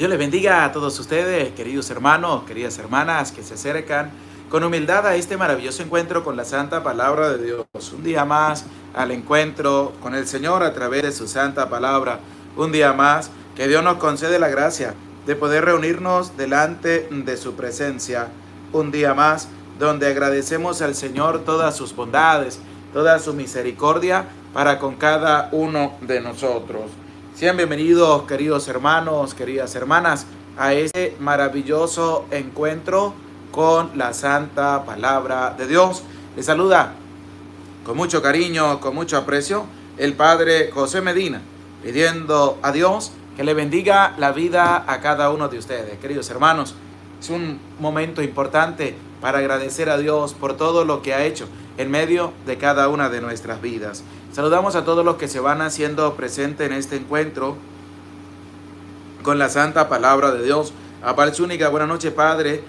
Dios les bendiga a todos ustedes, queridos hermanos, queridas hermanas que se acercan con humildad a este maravilloso encuentro con la Santa Palabra de Dios. Un día más al encuentro con el Señor a través de su Santa Palabra. Un día más que Dios nos concede la gracia de poder reunirnos delante de su presencia. Un día más donde agradecemos al Señor todas sus bondades, toda su misericordia para con cada uno de nosotros. Sean bienvenidos, queridos hermanos, queridas hermanas, a este maravilloso encuentro con la Santa Palabra de Dios. Les saluda con mucho cariño, con mucho aprecio, el Padre José Medina, pidiendo a Dios que le bendiga la vida a cada uno de ustedes. Queridos hermanos, es un momento importante para agradecer a Dios por todo lo que ha hecho en medio de cada una de nuestras vidas. Saludamos a todos los que se van haciendo presentes en este encuentro con la Santa Palabra de Dios. A Val Zúñiga, buenas noches, Padre.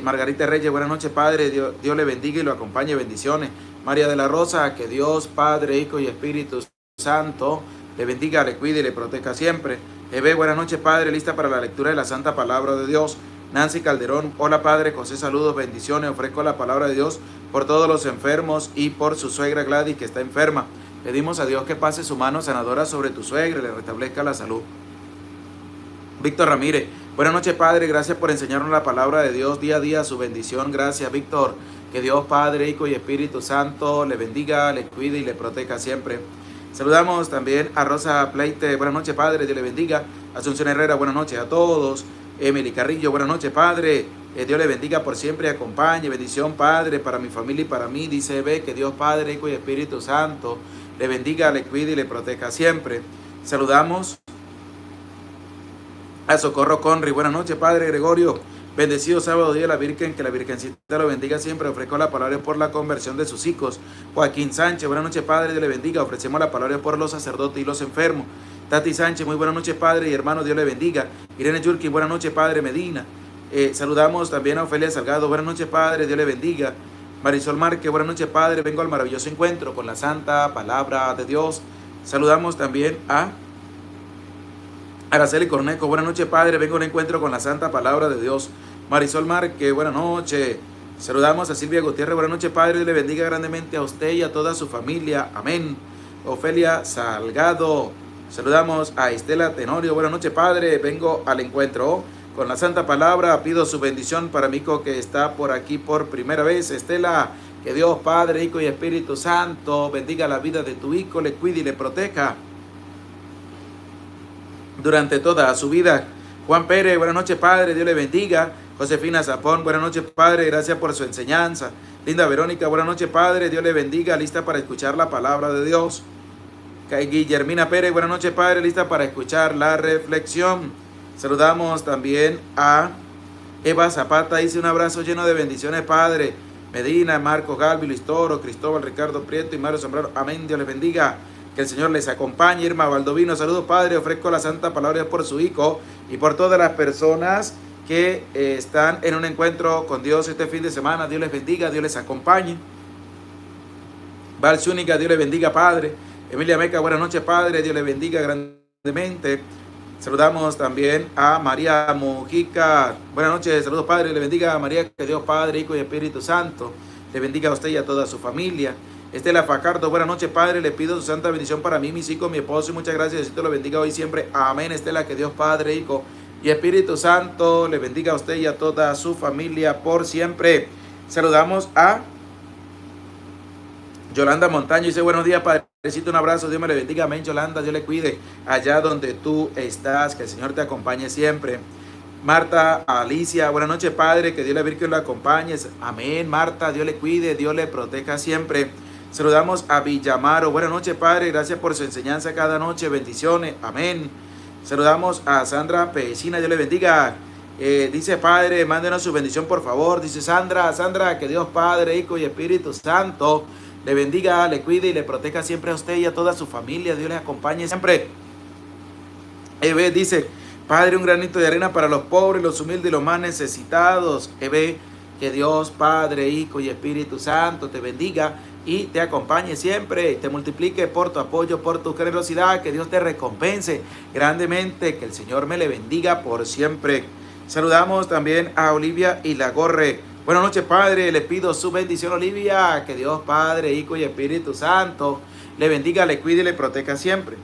Margarita Reyes, buenas noches, Padre. Dios le bendiga y lo acompañe. Bendiciones. María de la Rosa, que Dios, Padre, Hijo y Espíritu Santo le bendiga, le cuide y le proteja siempre. Eve, buenas noches, Padre. Lista para la lectura de la Santa Palabra de Dios. Nancy Calderón, hola, Padre. José, saludos, bendiciones. Ofrezco la palabra de Dios por todos los enfermos y por su suegra Gladys, que está enferma. Pedimos a Dios que pase su mano sanadora sobre tu suegra y le restablezca la salud. Víctor Ramírez, buenas noches, Padre, gracias por enseñarnos la palabra de Dios día a día, su bendición, gracias, Víctor. Que Dios, Padre, Hijo y Espíritu Santo le bendiga, le cuide y le proteja siempre. Saludamos también a Rosa Pleite, buenas noches, Padre, Dios le bendiga. Asunción Herrera, buenas noches a todos. Emily Carrillo, buenas noches, Padre. Dios le bendiga por siempre y acompañe. Bendición, Padre, para mi familia y para mí. Dice Eve, que Dios, Padre, Hijo y Espíritu Santo le bendiga, le cuide y le proteja siempre. Saludamos a Socorro Conry. Buenas noches, Padre Gregorio. Bendecido sábado día de la Virgen, que la Virgencita lo bendiga siempre. Ofrezco la palabra por la conversión de sus hijos. Joaquín Sánchez, buenas noches, Padre, Dios le bendiga. Ofrecemos la palabra por los sacerdotes y los enfermos. Tati Sánchez, muy buenas noches, Padre y hermano, Dios le bendiga. Irene Yurki, buenas noches, Padre Medina. Saludamos también a Ofelia Salgado, buenas noches, Padre, Dios le bendiga. Marisol Márquez, buenas noches, Padre, vengo al maravilloso encuentro con la Santa Palabra de Dios. Saludamos también a Araceli Cornejo, buenas noches, Padre, vengo a un encuentro con la Santa Palabra de Dios. Marisol Márquez, buenas noches. Saludamos a Silvia Gutiérrez, buenas noches, Padre, Dios le bendiga grandemente a usted y a toda su familia, amén. Ofelia Salgado, saludamos a Estela Tenorio, buenas noches, Padre, vengo al encuentro con la Santa Palabra, pido su bendición para mi hijo que está por aquí por primera vez. Estela, que Dios, Padre, Hijo y Espíritu Santo bendiga la vida de tu hijo, le cuide y le proteja durante toda su vida. Juan Pérez, buenas noches, Padre, Dios le bendiga. Josefina Zapón, buenas noches, Padre, gracias por su enseñanza. Linda Verónica, buenas noches, Padre, Dios le bendiga, lista para escuchar la palabra de Dios. Guillermina Pérez, buenas noches, Padre, lista para escuchar la reflexión. Saludamos también a Eva Zapata, dice un abrazo lleno de bendiciones, Padre. Medina, Marco Galvi, Luis Toro, Cristóbal, Ricardo Prieto y Mario Sombrero, amén, Dios les bendiga. Que el Señor les acompañe. Irma Valdovino, saludos, Padre, ofrezco la Santa Palabra por su hijo y por todas las personas que están en un encuentro con Dios este fin de semana. Dios les bendiga, Dios les acompañe. Val Zúñiga, Dios les bendiga, Padre. Emilia Meca, buenas noches, Padre, Dios les bendiga grandemente. Saludamos también a María Mujica. Buenas noches, saludos, Padre, le bendiga a María, que Dios, Padre, Hijo y Espíritu Santo le bendiga a usted y a toda su familia. Estela Facardo, buenas noches, Padre, le pido su santa bendición para mí, mis hijos, mi esposo, y muchas gracias, Dios te lo bendiga hoy siempre, amén. Estela, que Dios, Padre, Hijo y Espíritu Santo le bendiga a usted y a toda su familia por siempre. Saludamos a Yolanda Montaño, dice buenos días, Padrecito, un abrazo, Dios me le bendiga, amén. Yolanda, Dios le cuide allá donde tú estás, que el Señor te acompañe siempre. Marta Alicia, buenas noches, Padre, que Dios la Virgen lo acompañe, amén. Marta, Dios le cuide, Dios le proteja siempre. Saludamos a Villamaro, buenas noches, Padre, gracias por su enseñanza cada noche, bendiciones, amén. Saludamos a Sandra Pesina, Dios le bendiga. Dice, Padre, mándenos su bendición, por favor. Dice Sandra, que Dios, Padre, Hijo y Espíritu Santo le bendiga, le cuide y le proteja siempre a usted y a toda su familia. Dios les acompañe siempre. Eve dice, Padre, un granito de arena para los pobres, los humildes y los más necesitados. Eve, que Dios, Padre, Hijo y Espíritu Santo te bendiga y te acompañe siempre, te multiplique por tu apoyo, por tu generosidad, que Dios te recompense grandemente, que el Señor me le bendiga por siempre. Saludamos también a Olivia Ilagorre. Buenas noches, Padre, le pido su bendición, Olivia, que Dios Padre, Hijo y Espíritu Santo le bendiga, le cuide y le proteja siempre.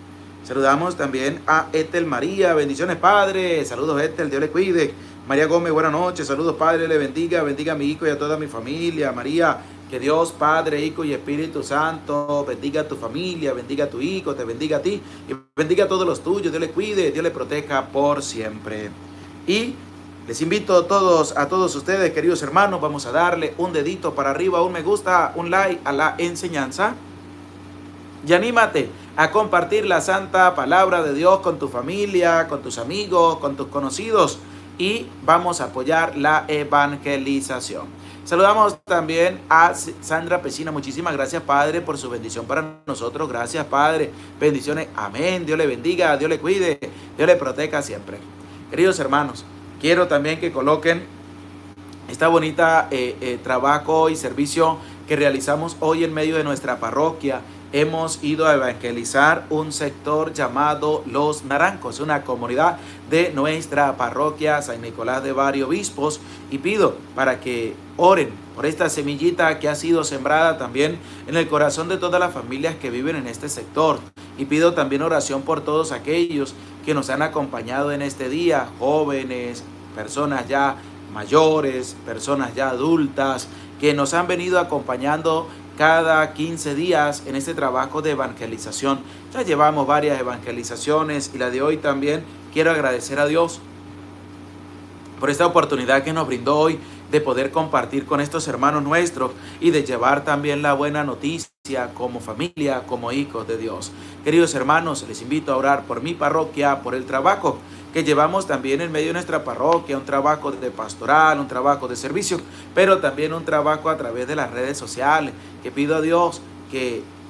Saludamos también a Ethel María, bendiciones, Padre, saludos, Ethel, Dios le cuide. María Gómez, buenas noches, saludos, Padre, le bendiga, bendiga a mi hijo y a toda mi familia. María, que Dios, Padre, Hijo y Espíritu Santo bendiga a tu familia, bendiga a tu hijo, te bendiga a ti y bendiga a todos los tuyos. Dios le cuide, Dios le proteja por siempre. Y les invito a todos ustedes, queridos hermanos, vamos a darle un dedito para arriba, un me gusta, un like a la enseñanza. Y anímate a compartir la santa palabra de Dios con tu familia, con tus amigos, con tus conocidos. Y vamos a apoyar la evangelización. Saludamos también a Sandra Pesina. Muchísimas gracias, Padre, por su bendición para nosotros. Gracias, Padre. Bendiciones. Amén. Dios le bendiga, Dios le cuide, Dios le proteja siempre. Queridos hermanos, quiero también que coloquen esta bonita trabajo y servicio que realizamos hoy en medio de nuestra parroquia. Hemos ido a evangelizar un sector llamado Los Naranjos, una comunidad de nuestra parroquia San Nicolás de Bari Obispos, y pido para que oren por esta semillita que ha sido sembrada también en el corazón de todas las familias que viven en este sector. Y pido también oración por todos aquellos que nos han acompañado en este día, jóvenes, personas ya mayores, personas ya adultas, que nos han venido acompañando cada 15 días en este trabajo de evangelización. Ya llevamos varias evangelizaciones y la de hoy también. Quiero agradecer a Dios por esta oportunidad que nos brindó hoy de poder compartir con estos hermanos nuestros y de llevar también la buena noticia como familia, como hijos de Dios. Queridos hermanos, les invito a orar por mi parroquia, por el trabajo que llevamos también en medio de nuestra parroquia, un trabajo de pastoral, un trabajo de servicio, pero también un trabajo a través de las redes sociales, que pido a Dios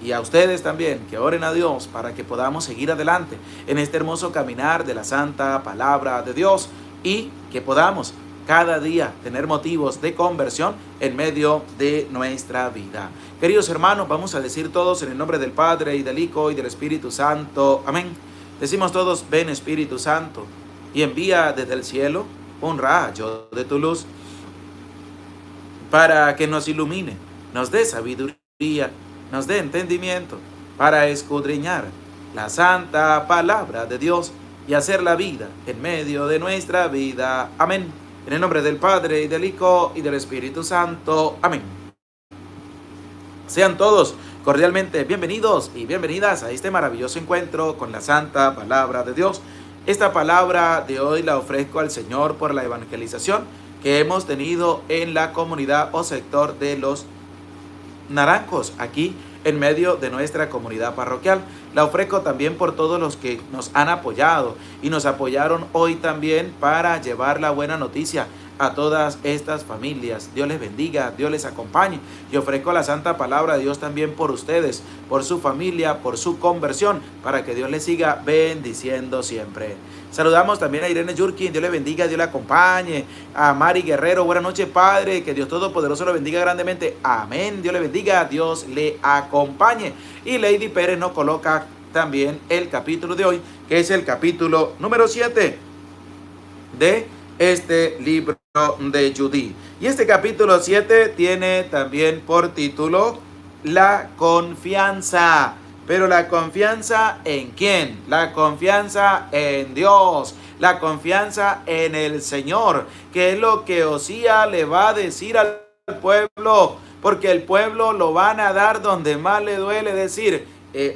y a ustedes también, que oren a Dios para que podamos seguir adelante en este hermoso caminar de la santa palabra de Dios y que podamos cada día tener motivos de conversión en medio de nuestra vida. Queridos hermanos, vamos a decir todos en el nombre del Padre y del Hijo y del Espíritu Santo. Amén. Decimos todos, ven Espíritu Santo, y envía desde el cielo un rayo de tu luz para que nos ilumine, nos dé sabiduría, nos dé entendimiento para escudriñar la santa palabra de Dios y hacer la vida en medio de nuestra vida. Amén. En el nombre del Padre y del Hijo y del Espíritu Santo. Amén. Sean todos cordialmente bienvenidos y bienvenidas a este maravilloso encuentro con la santa palabra de Dios. Esta palabra de hoy la ofrezco al Señor por la evangelización que hemos tenido en la comunidad o sector de Los Naranjos, aquí en medio de nuestra comunidad parroquial. La ofrezco también por todos los que nos han apoyado y nos apoyaron hoy también para llevar la buena noticia a todas estas familias. Dios les bendiga, Dios les acompañe. Y ofrezco la santa palabra de Dios también por ustedes, por su familia, por su conversión, para que Dios les siga bendiciendo siempre. Saludamos también a Irene Yurkin, Dios le bendiga, Dios le acompañe. A Mari Guerrero, buenas noches, Padre, que Dios Todopoderoso lo bendiga grandemente. Amén, Dios le bendiga, Dios le acompañe. Y Lady Pérez nos coloca también el capítulo de hoy, que es el capítulo número 7 de este libro de Judith. Y este capítulo 7 tiene también por título La confianza. Pero la confianza ¿en quién? La confianza en Dios, la confianza en el Señor, que es lo que Osías le va a decir al pueblo, porque el pueblo lo van a dar donde más le duele, decir,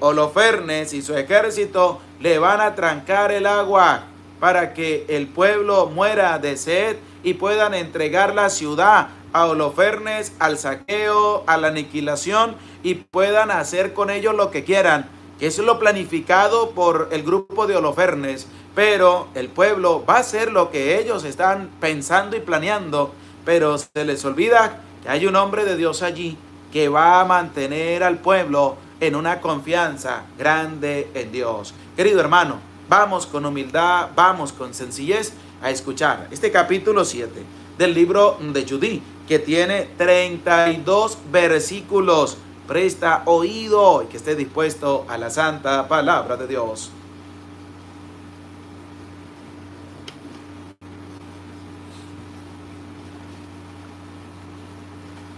Holofernes y su ejército le van a trancar el agua para que el pueblo muera de sed y puedan entregar la ciudad a Holofernes, al saqueo, a la aniquilación y puedan hacer con ellos lo que quieran. Que eso es lo planificado por el grupo de Holofernes, pero el pueblo va a hacer lo que ellos están pensando y planeando, pero se les olvida que hay un hombre de Dios allí que va a mantener al pueblo en una confianza grande en Dios. Querido hermano, vamos con humildad, vamos con sencillez a escuchar este capítulo 7 del libro de Judith, que tiene 32 versículos, presta oído y que esté dispuesto a la santa palabra de Dios.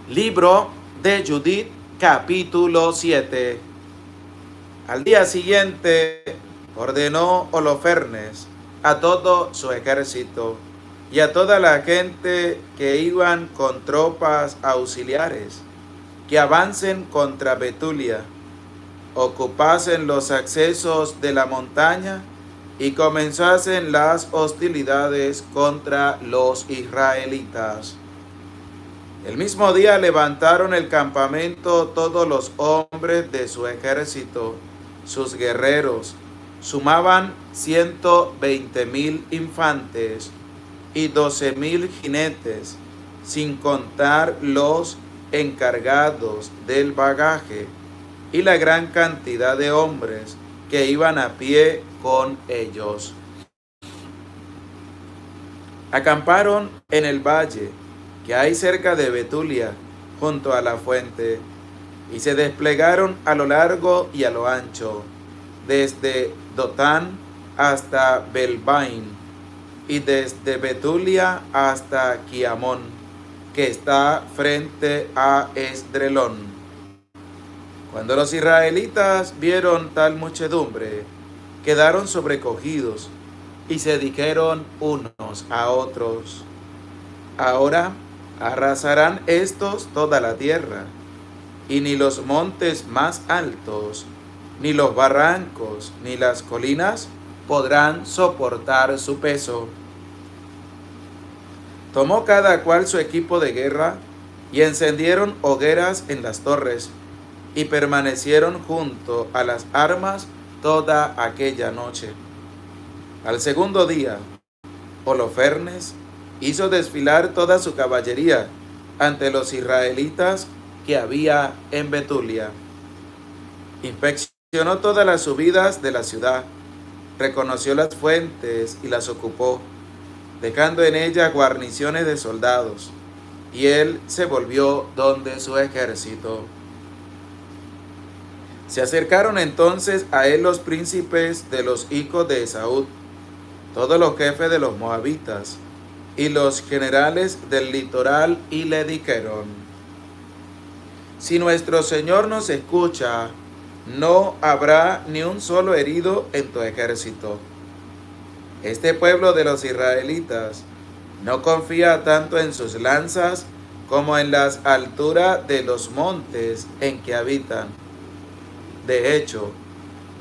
Libro de Judith, capítulo 7. Al día siguiente ordenó Holofernes a todo su ejército y a toda la gente que iban con tropas auxiliares que avancen contra Betulia, ocupasen los accesos de la montaña y comenzasen las hostilidades contra los israelitas. El mismo día levantaron el campamento todos los hombres de su ejército, sus guerreros. Sumaban 120,000 infantes y 12,000 jinetes, sin contar los encargados del bagaje y la gran cantidad de hombres que iban a pie con ellos. Acamparon en el valle que hay cerca de Betulia, junto a la fuente, y se desplegaron a lo largo y a lo ancho, desde Dotán hasta Belbain, y desde Betulia hasta Quiamón, que está frente a Esdrelón. Cuando los israelitas vieron tal muchedumbre, quedaron sobrecogidos, y se dijeron unos a otros: ahora arrasarán estos toda la tierra, y ni los montes más altos, ni los barrancos, ni las colinas podrán soportar su peso. Tomó cada cual su equipo de guerra, y encendieron hogueras en las torres, y permanecieron junto a las armas toda aquella noche. Al segundo día, Holofernes hizo desfilar toda su caballería ante los israelitas que había en Betulia. Inspeccionó todas las subidas de la ciudad, reconoció las fuentes y las ocupó, dejando en ellas guarniciones de soldados, y él se volvió donde su ejército. Se acercaron entonces a él los príncipes de los hijos de Esaú, todos los jefes de los moabitas, y los generales del litoral, y le dijeron: si nuestro Señor nos escucha, no habrá ni un solo herido en tu ejército. Este pueblo de los israelitas no confía tanto en sus lanzas como en las alturas de los montes en que habitan. De hecho,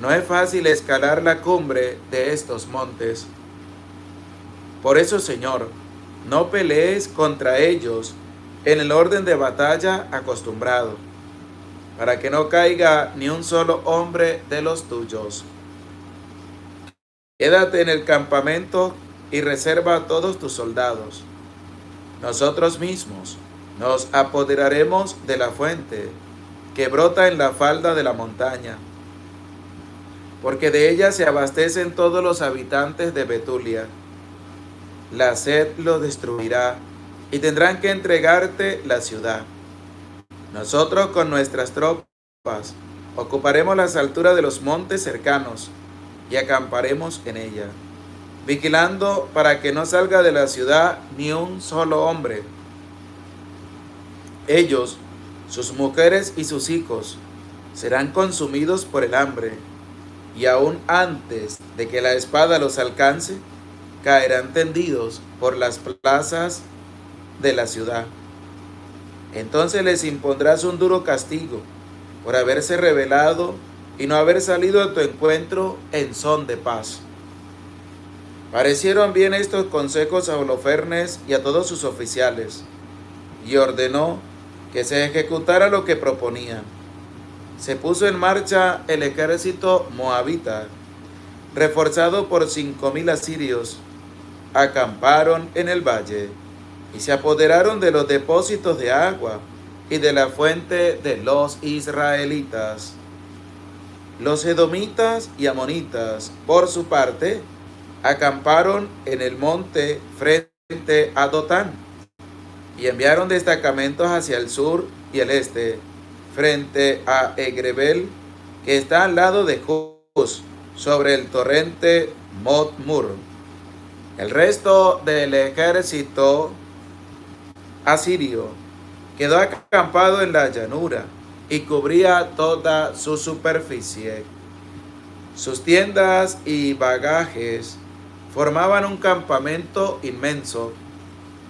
no es fácil escalar la cumbre de estos montes. Por eso, Señor, no pelees contra ellos en el orden de batalla acostumbrado, para que no caiga ni un solo hombre de los tuyos. Quédate en el campamento y reserva a todos tus soldados. Nosotros mismos nos apoderaremos de la fuente que brota en la falda de la montaña, porque de ella se abastecen todos los habitantes de Betulia. La sed los destruirá y tendrán que entregarte la ciudad. Nosotros con nuestras tropas ocuparemos las alturas de los montes cercanos y acamparemos en ella, vigilando para que no salga de la ciudad ni un solo hombre. Ellos, sus mujeres y sus hijos serán consumidos por el hambre, y aún antes de que la espada los alcance, caerán tendidos por las plazas de la ciudad. Entonces les impondrás un duro castigo por haberse rebelado y no haber salido a tu encuentro en son de paz. Parecieron bien estos consejos a Holofernes y a todos sus oficiales, y ordenó que se ejecutara lo que proponían. Se puso en marcha el ejército moabita, reforzado por 5,000 asirios. Acamparon en el valle y se apoderaron de los depósitos de agua y de la fuente de los israelitas. Los edomitas y amonitas, por su parte, acamparon en el monte frente a Dotán y enviaron destacamentos hacia el sur y el este, frente a Egrebel, que está al lado de Juz, sobre el torrente Motmur. El resto del ejército asirio quedó acampado en la llanura y cubría toda su superficie. Sus tiendas y bagajes formaban un campamento inmenso,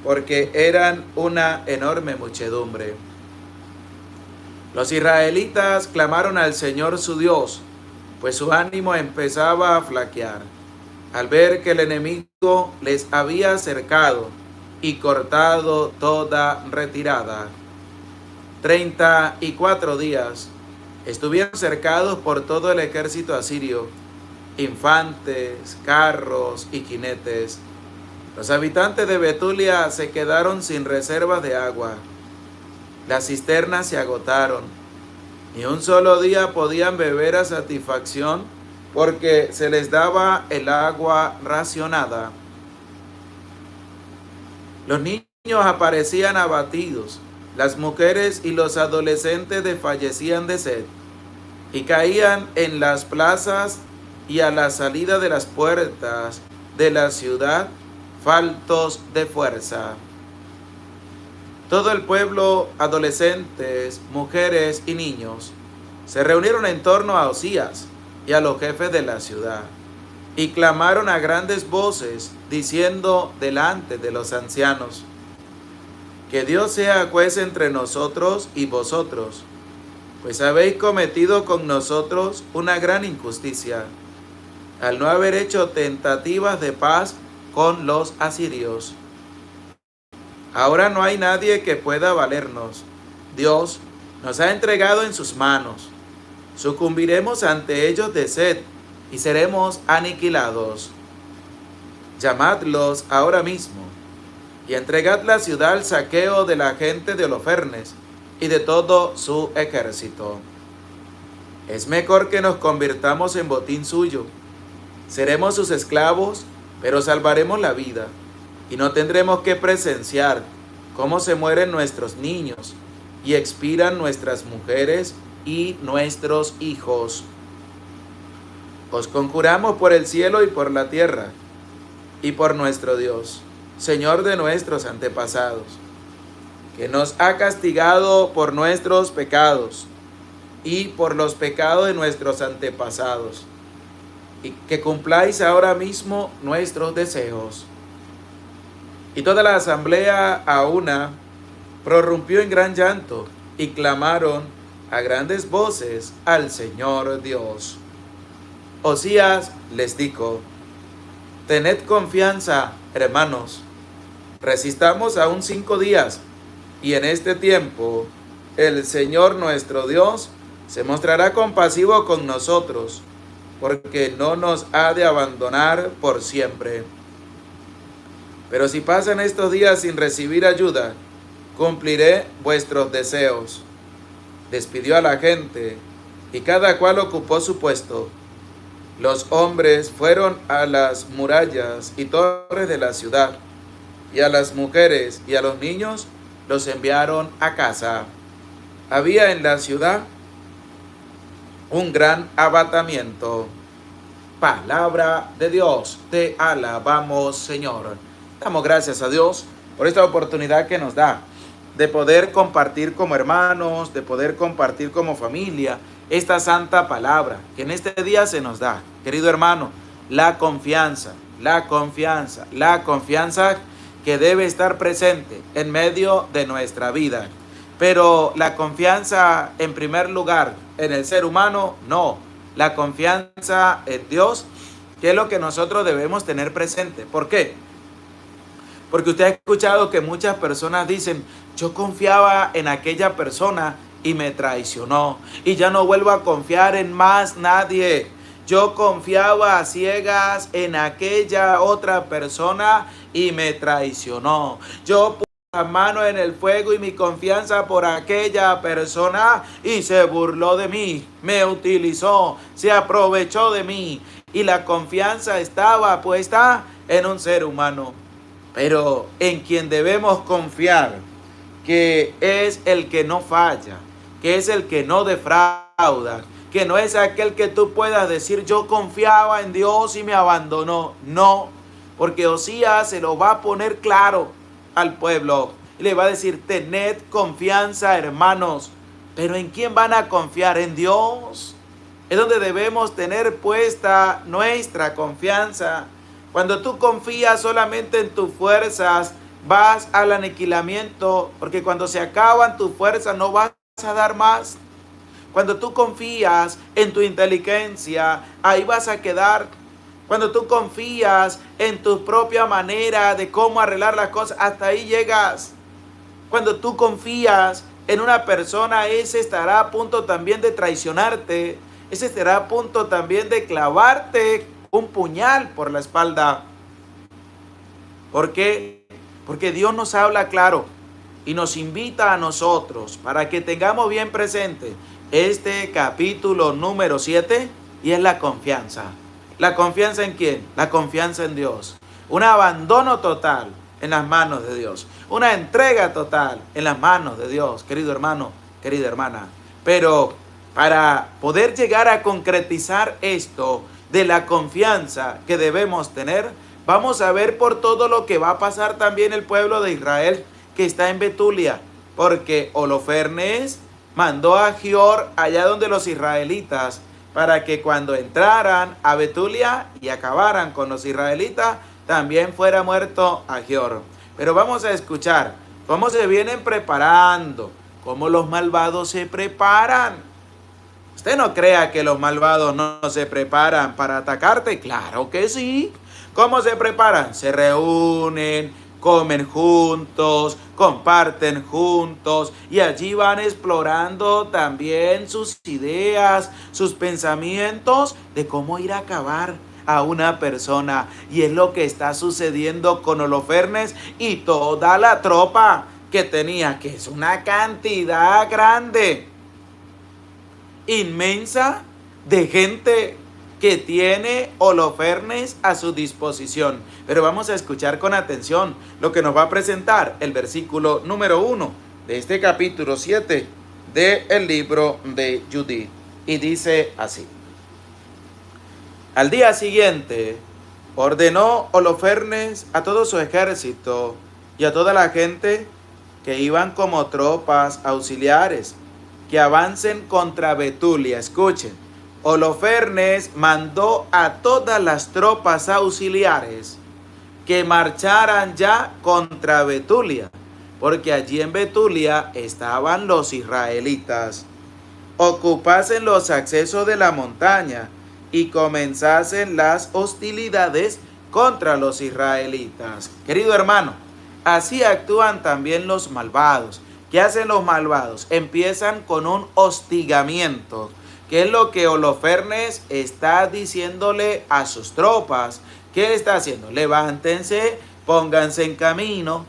porque eran una enorme muchedumbre. Los israelitas clamaron al Señor su Dios, pues su ánimo empezaba a flaquear, al ver que el enemigo les había cercado y cortado toda retirada. 34 días estuvieron cercados por todo el ejército asirio, infantes, carros y jinetes. Los habitantes de Betulia se quedaron sin reservas de agua. Las cisternas se agotaron. Ni un solo día podían beber a satisfacción porque se les daba el agua racionada. Los niños aparecían abatidos, las mujeres y los adolescentes desfallecían de sed y caían en las plazas y a la salida de las puertas de la ciudad, faltos de fuerza. Todo el pueblo, adolescentes, mujeres y niños, se reunieron en torno a Osías y a los jefes de la ciudad, y clamaron a grandes voces, diciendo delante de los ancianos: que Dios sea juez entre nosotros y vosotros, pues habéis cometido con nosotros una gran injusticia, al no haber hecho tentativas de paz con los asirios. Ahora no hay nadie que pueda valernos. Dios nos ha entregado en sus manos. Sucumbiremos ante ellos de sed y seremos aniquilados. Llamadlos ahora mismo y entregad la ciudad al saqueo de la gente de Holofernes y de todo su ejército. Es mejor que nos convirtamos en botín suyo. Seremos sus esclavos, pero salvaremos la vida, y no tendremos que presenciar cómo se mueren nuestros niños y expiran nuestras mujeres y nuestros hijos. Os conjuramos por el cielo y por la tierra, y por nuestro Dios, Señor de nuestros antepasados, que nos ha castigado por nuestros pecados y por los pecados de nuestros antepasados, y que cumpláis ahora mismo nuestros deseos. Y toda la asamblea a una prorrumpió en gran llanto y clamaron a grandes voces al Señor Dios. Osías les dijo: tened confianza, hermanos, resistamos aún 5 días, y en este tiempo el Señor nuestro Dios se mostrará compasivo con nosotros, porque no nos ha de abandonar por siempre. Pero si pasan estos días sin recibir ayuda, cumpliré vuestros deseos. Despidió a la gente, y cada cual ocupó su puesto. Los hombres fueron a las murallas y torres de la ciudad, y a las mujeres y a los niños los enviaron a casa. Había en la ciudad un gran abatamiento. Palabra de Dios, te alabamos, Señor. Damos gracias a Dios por esta oportunidad que nos da de poder compartir como hermanos, de poder compartir como familia esta santa palabra que en este día se nos da. Querido hermano, la confianza que debe estar presente en medio de nuestra vida. Pero la confianza en primer lugar en el ser humano, no. La confianza en Dios, que es lo que nosotros debemos tener presente. ¿Por qué? Porque usted ha escuchado que muchas personas dicen: yo confiaba en aquella persona y me traicionó, y ya no vuelvo a confiar en más nadie. Yo confiaba a ciegas en aquella otra persona y me traicionó. Yo puse la mano en el fuego y mi confianza por aquella persona y se burló de mí, me utilizó, se aprovechó de mí, y la confianza estaba puesta en un ser humano. Pero en quien debemos confiar, que es el que no falla, que es el que no defrauda, que no es aquel que tú puedas decir yo confiaba en Dios y me abandonó. No, porque Osías se lo va a poner claro al pueblo y le va a decir: tened confianza, hermanos. Pero ¿en quién van a confiar? En Dios. Es donde debemos tener puesta nuestra confianza. Cuando tú confías solamente en tus fuerzas, vas al aniquilamiento, porque cuando se acaban tus fuerzas no vas a dar más. Cuando tú confías en tu inteligencia, ahí vas a quedar. Cuando tú confías en tu propia manera de cómo arreglar las cosas, hasta ahí llegas. Cuando tú confías en una persona, ese estará a punto también de traicionarte. Ese estará a punto también de clavarte un puñal por la espalda. ¿Por qué? Porque Dios nos habla claro y nos invita a nosotros para que tengamos bien presente este capítulo número 7, y es la confianza. ¿La confianza en quién? La confianza en Dios. Un abandono total en las manos de Dios. Una entrega total en las manos de Dios, querido hermano, querida hermana. Pero para poder llegar a concretizar esto de la confianza que debemos tener, vamos a ver por todo lo que va a pasar también el pueblo de Israel que está en Betulia. Porque Holofernes mandó a Ahior allá donde los israelitas, para que cuando entraran a Betulia y acabaran con los israelitas, también fuera muerto Ahior. Pero vamos a escuchar cómo se vienen preparando, cómo los malvados se preparan. Usted no crea que los malvados no se preparan para atacarte. Claro que sí. ¿Cómo se preparan? Se reúnen, comen juntos, comparten juntos y allí van explorando también sus ideas, sus pensamientos de cómo ir a acabar a una persona. Y es lo que está sucediendo con Holofernes y toda la tropa que tenía, que es una cantidad grande, inmensa, de gente que tiene Holofernes a su disposición. Pero vamos a escuchar con atención lo que nos va a presentar el versículo número 1 de este capítulo 7 del libro de Judith. Y dice así: al día siguiente ordenó Holofernes a todo su ejército y a toda la gente que iban como tropas auxiliares que avancen contra Betulia. Escuchen, Holofernes mandó a todas las tropas auxiliares que marcharan ya contra Betulia, porque allí en Betulia estaban los israelitas. Ocupasen los accesos de la montaña y comenzasen las hostilidades contra los israelitas. Querido hermano, así actúan también los malvados. ¿Qué hacen los malvados? Empiezan con un hostigamiento. ¿Qué es lo que Holofernes está diciéndole a sus tropas? ¿Qué está haciendo? Levántense, pónganse en camino,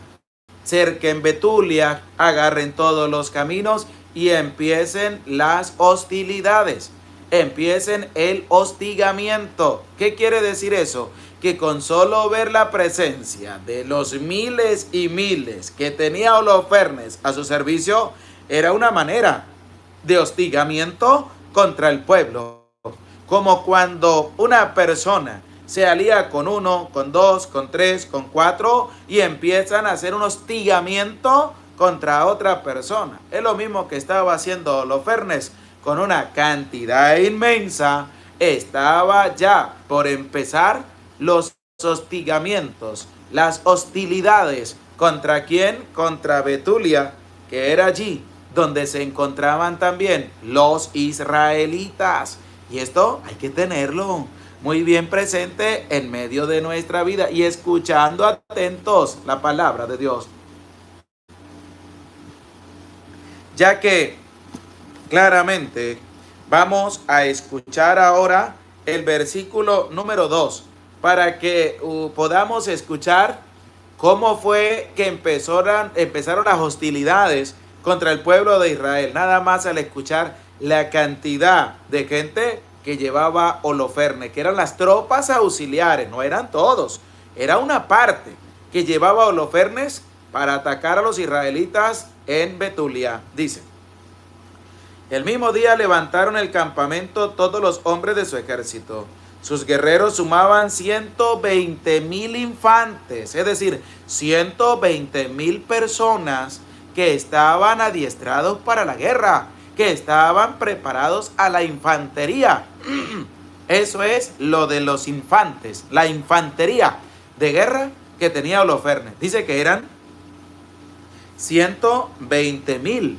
cerquen Betulia, agarren todos los caminos y empiecen las hostilidades. Empiecen el hostigamiento. ¿Qué quiere decir eso? Que con solo ver la presencia de los miles y miles que tenía Holofernes a su servicio, era una manera de hostigamiento contra el pueblo. Como cuando una persona se alía con uno, con dos, con tres, con cuatro y empiezan a hacer un hostigamiento contra otra persona. Es lo mismo que estaba haciendo Holofernes con una cantidad inmensa. Estaba ya por empezar los hostigamientos, las hostilidades. ¿Contra quién? Contra Betulia, que era allí donde se encontraban también los israelitas. Y esto hay que tenerlo muy bien presente en medio de nuestra vida y escuchando atentos la palabra de Dios. Ya que claramente vamos a escuchar ahora el versículo número 2 para que podamos escuchar cómo fue que empezaron las hostilidades contra el pueblo de Israel. Nada más al escuchar la cantidad de gente que llevaba Holofernes, que eran las tropas auxiliares, no eran todos, era una parte que llevaba Holofernes para atacar a los israelitas en Betulia. Dice: El mismo día levantaron el campamento todos los hombres de su ejército. Sus guerreros sumaban 120,000 infantes, es decir, 120,000 personas que estaban adiestrados para la guerra, que estaban preparados a la infantería. Eso es lo de los infantes, la infantería de guerra que tenía Holofernes. Dice que eran 120,000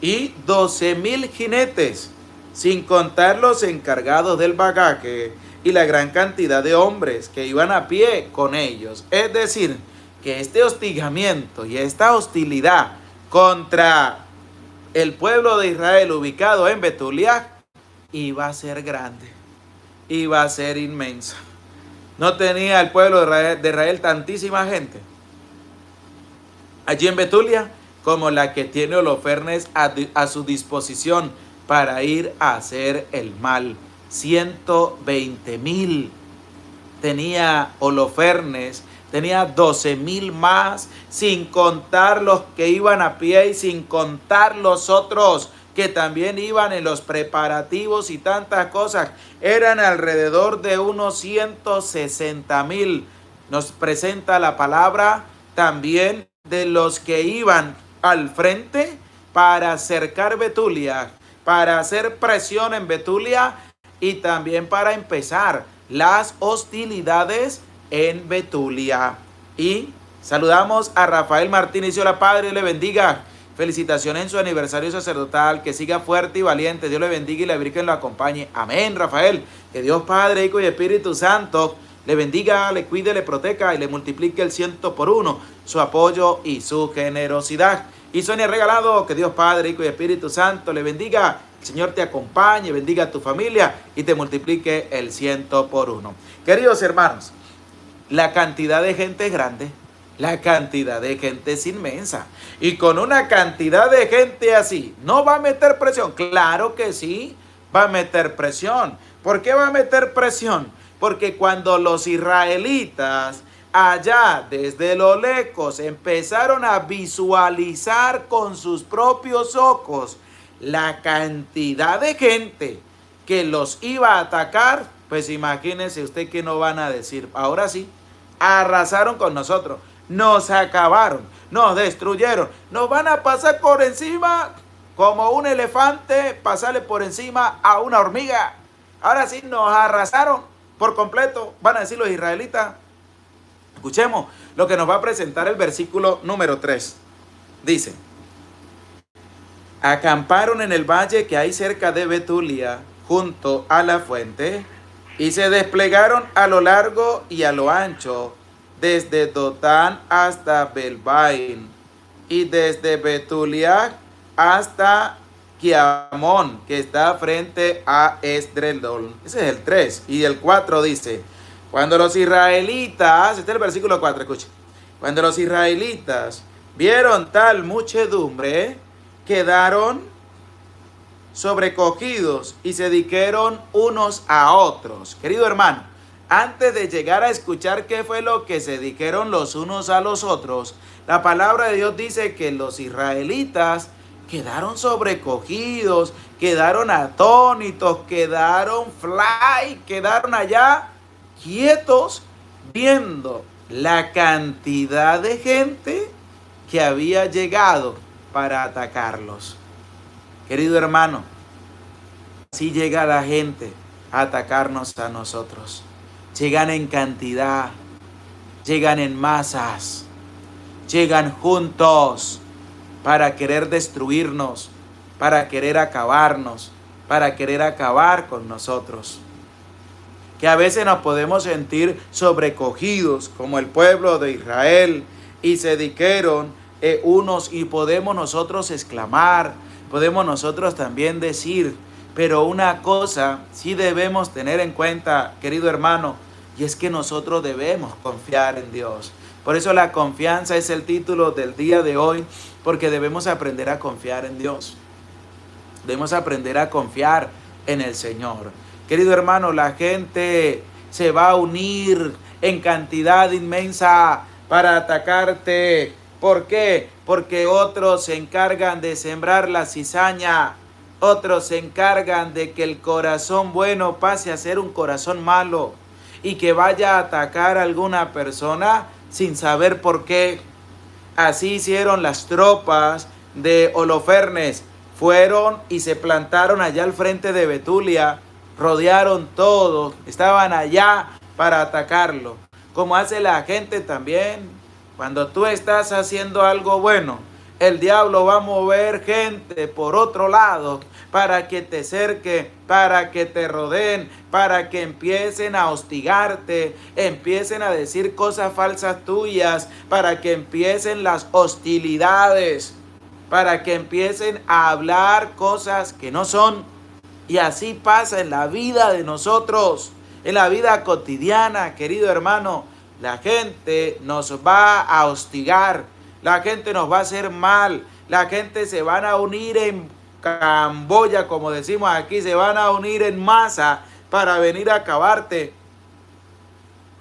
y 12,000 jinetes, sin contar los encargados del bagaje y la gran cantidad de hombres que iban a pie con ellos. Es decir, que este hostigamiento y esta hostilidad contra el pueblo de Israel ubicado en Betulia iba a ser grande, iba a ser inmensa. No tenía el pueblo de Israel tantísima gente allí en Betulia como la que tiene Holofernes a su disposición para ir a hacer el mal. 120,000 tenía Holofernes, tenía 12,000 más, sin contar los que iban a pie y sin contar los otros que también iban en los preparativos y tantas cosas. Eran alrededor de unos 160,000. Nos presenta la palabra también de los que iban al frente para cercar Betulia, para hacer presión en Betulia y también para empezar las hostilidades en Betulia. Y saludamos a Rafael Martínez. Dios la Padre le bendiga. Felicitaciones en su aniversario sacerdotal. Que siga fuerte y valiente. Dios le bendiga y la Virgen lo acompañe. Amén, Rafael. Que Dios Padre, Hijo y Espíritu Santo le bendiga, le cuide, le proteja y le multiplique el 100 por 1 su apoyo y su generosidad. Y Sonia Regalado, que Dios Padre, Hijo y Espíritu Santo le bendiga. El Señor te acompañe, bendiga a tu familia y te multiplique el 100 por 1. Queridos hermanos, la cantidad de gente es grande, la cantidad de gente es inmensa. Y con una cantidad de gente así, ¿no va a meter presión? Claro que sí, va a meter presión. ¿Por qué va a meter presión? Porque cuando los israelitas allá desde lo lejos empezaron a visualizar con sus propios ojos la cantidad de gente que los iba a atacar, pues imagínense usted que no van a decir. Ahora sí, arrasaron con nosotros, nos acabaron, nos destruyeron, nos van a pasar por encima como un elefante, pasarle por encima a una hormiga. Ahora sí, nos arrasaron por completo, van a decir los israelitas. Escuchemos lo que nos va a presentar el versículo número 3. Dice: acamparon en el valle que hay cerca de Betulia, junto a la fuente, y se desplegaron a lo largo y a lo ancho, desde Dotán hasta Belbain, y desde Betulia hasta Quiamón, que está frente a Esdrelón. Ese es el 3. Y el 4 dice: cuando los israelitas, este es el versículo 4, escuchen. Cuando los israelitas vieron tal muchedumbre, quedaron sobrecogidos y se dijeron unos a otros. Querido hermano, antes de llegar a escuchar qué fue lo que se dijeron los unos a los otros, la palabra de Dios dice que los israelitas quedaron sobrecogidos, quedaron atónitos, quedaron quedaron allá quietos viendo la cantidad de gente que había llegado para atacarlos. Querido hermano, así llega la gente a atacarnos a nosotros. Llegan en cantidad, llegan en masas, llegan juntos para querer destruirnos, para querer acabarnos, para querer acabar con nosotros. Que a veces nos podemos sentir sobrecogidos como el pueblo de Israel y se dijeron unos, y podemos nosotros exclamar, podemos nosotros también decir, pero una cosa sí debemos tener en cuenta, querido hermano, y es que nosotros debemos confiar en Dios. Por eso la confianza es el título del día de hoy, porque debemos aprender a confiar en Dios. Debemos aprender a confiar en el Señor. Querido hermano, la gente se va a unir en cantidad inmensa para atacarte. ¿Por qué? Porque otros se encargan de sembrar la cizaña. Otros se encargan de que el corazón bueno pase a ser un corazón malo y que vaya a atacar a alguna persona sin saber por qué. Así hicieron las tropas de Holofernes. Fueron y se plantaron allá al frente de Betulia, rodearon todo, estaban allá para atacarlo. Como hace la gente también, cuando tú estás haciendo algo bueno, el diablo va a mover gente por otro lado para que te cerque, para que te rodeen, para que empiecen a hostigarte, empiecen a decir cosas falsas tuyas, para que empiecen las hostilidades, para que empiecen a hablar cosas que no son. Y así pasa en la vida de nosotros, en la vida cotidiana, querido hermano. La gente nos va a hostigar, la gente nos va a hacer mal, la gente se van a unir en Camboya, como decimos aquí, se van a unir en masa para venir a acabarte,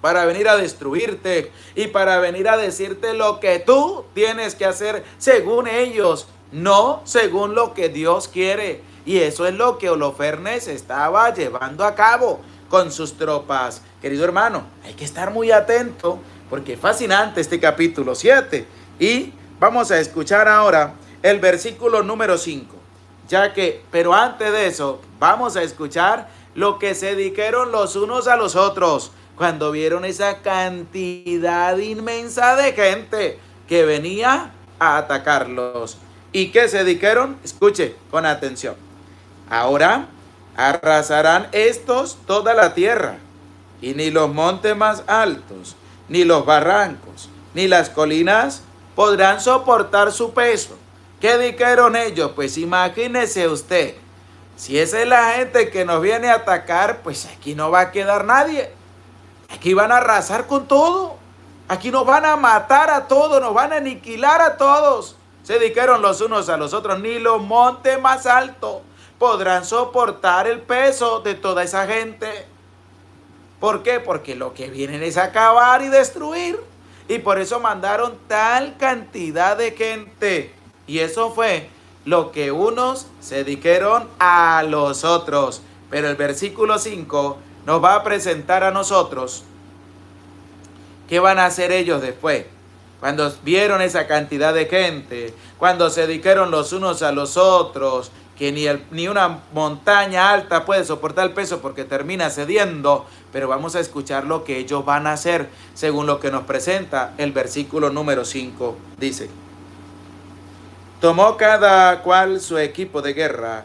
para venir a destruirte y para venir a decirte lo que tú tienes que hacer según ellos, no según lo que Dios quiere. Y eso es lo que Holofernes estaba llevando a cabo con sus tropas. Querido hermano, hay que estar muy atento porque es fascinante este capítulo 7. Y vamos a escuchar ahora el versículo número 5. Pero antes de eso, vamos a escuchar lo que se dijeron los unos a los otros cuando vieron esa cantidad inmensa de gente que venía a atacarlos. ¿Y qué se dijeron? Escuche con atención. Ahora arrasarán estos toda la tierra, y ni los montes más altos, ni los barrancos, ni las colinas podrán soportar su peso. ¿Qué dijeron ellos? Pues imagínese usted, si esa es la gente que nos viene a atacar, pues aquí no va a quedar nadie. Aquí van a arrasar con todo. Aquí nos van a matar a todos, nos van a aniquilar a todos. Se dijeron los unos a los otros, ni los montes más altos podrán soportar el peso de toda esa gente. ¿Por qué? Porque lo que vienen es acabar y destruir. Y por eso mandaron tal cantidad de gente. Y eso fue lo que unos se dijeron a los otros. Pero el versículo 5 nos va a presentar a nosotros qué van a hacer ellos después. Cuando vieron esa cantidad de gente, cuando se dijeron los unos a los otros, que ni una montaña alta puede soportar el peso porque termina cediendo, pero vamos a escuchar lo que ellos van a hacer según lo que nos presenta el versículo número 5. Dice: tomó cada cual su equipo de guerra,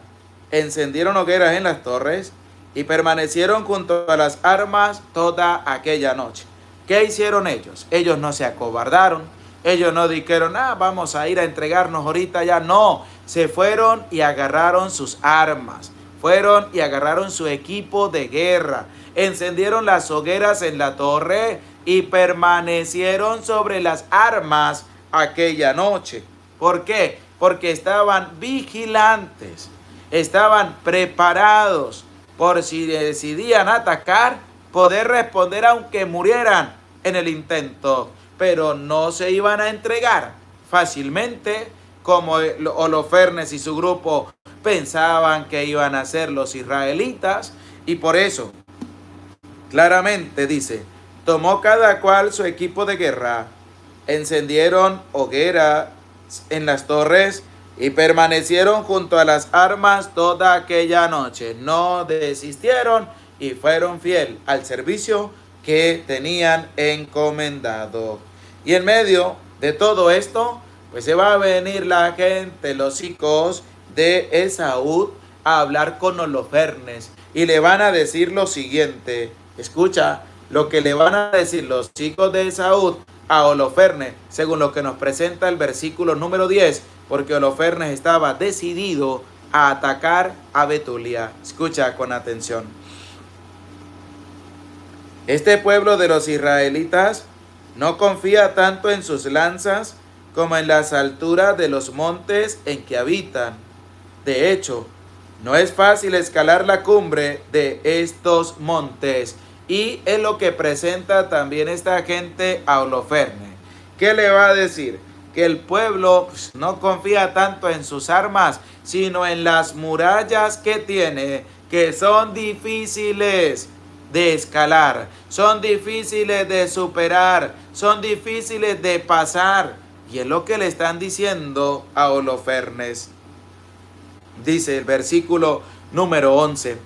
encendieron hogueras en las torres y permanecieron junto a las armas toda aquella noche. ¿Qué hicieron ellos? Ellos no se acobardaron, ellos no dijeron, vamos a ir a entregarnos ahorita ya. No, se fueron y agarraron sus armas, fueron y agarraron su equipo de guerra, encendieron las hogueras en la torre y permanecieron sobre las armas aquella noche. ¿Por qué? Porque estaban vigilantes, estaban preparados por si decidían atacar, poder responder aunque murieran en el intento, pero no se iban a entregar fácilmente como Holofernes y su grupo pensaban que iban a hacer los israelitas. Y por eso claramente dice: tomó cada cual su equipo de guerra, encendieron hoguera en las torres y permanecieron junto a las armas toda aquella noche. No desistieron y fueron fiel al servicio que tenían encomendado. Y en medio de todo esto, pues se va a venir la gente, los hijos de Esaú, a hablar con Holofernes y le van a decir lo siguiente. Escucha lo que le van a decir los hijos de Esaú a Holofernes, según lo que nos presenta el versículo número 10, porque Holofernes estaba decidido a atacar a Betulia. Escucha con atención. Este pueblo de los israelitas no confía tanto en sus lanzas como en las alturas de los montes en que habitan. De hecho, no es fácil escalar la cumbre de estos montes. Y es lo que presenta también esta gente a Holofernes. ¿Qué le va a decir? Que el pueblo no confía tanto en sus armas, sino en las murallas que tiene, que son difíciles de escalar, son difíciles de superar, son difíciles de pasar. Y es lo que le están diciendo a Holofernes. Dice el versículo número 11.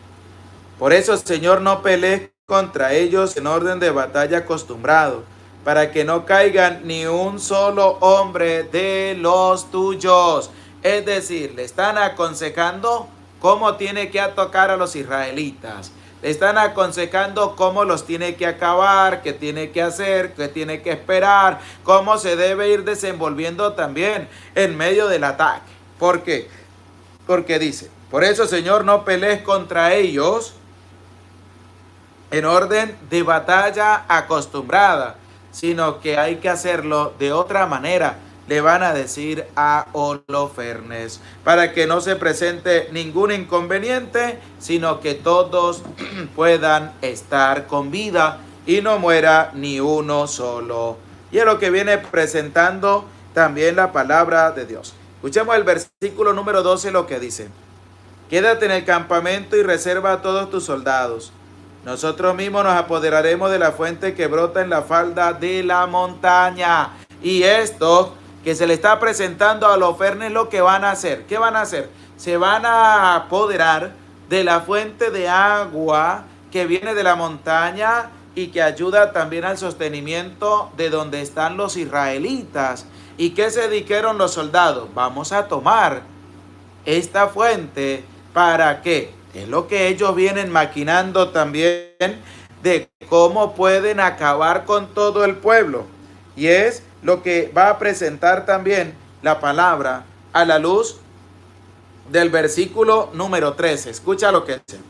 Por eso, Señor, no pelees contra ellos en orden de batalla acostumbrado, para que no caigan ni un solo hombre de los tuyos. Es decir, le están aconsejando cómo tiene que atacar a los israelitas. Le están aconsejando cómo los tiene que acabar, qué tiene que hacer, qué tiene que esperar, cómo se debe ir desenvolviendo también en medio del ataque. ¿Por qué? Porque dice, por eso, Señor, no pelees contra ellos en orden de batalla acostumbrada, sino que hay que hacerlo de otra manera. Le van a decir a Holofernes, para que no se presente ningún inconveniente, sino que todos puedan estar con vida y no muera ni uno solo. Y es lo que viene presentando también la palabra de Dios. Escuchemos el versículo número 12, lo que dice: quédate en el campamento y reserva a todos tus soldados. Nosotros mismos nos apoderaremos de la fuente que brota en la falda de la montaña. Y esto que se le está presentando a Holofernes lo que van a hacer. ¿Qué van a hacer? Se van a apoderar de la fuente de agua que viene de la montaña y que ayuda también al sostenimiento de donde están los israelitas. ¿Y qué se dijeron los soldados? Vamos a tomar esta fuente. ¿Para qué? Es lo que ellos vienen maquinando también de cómo pueden acabar con todo el pueblo. Y es lo que va a presentar también la palabra a la luz del versículo número 13. Escucha lo que dice.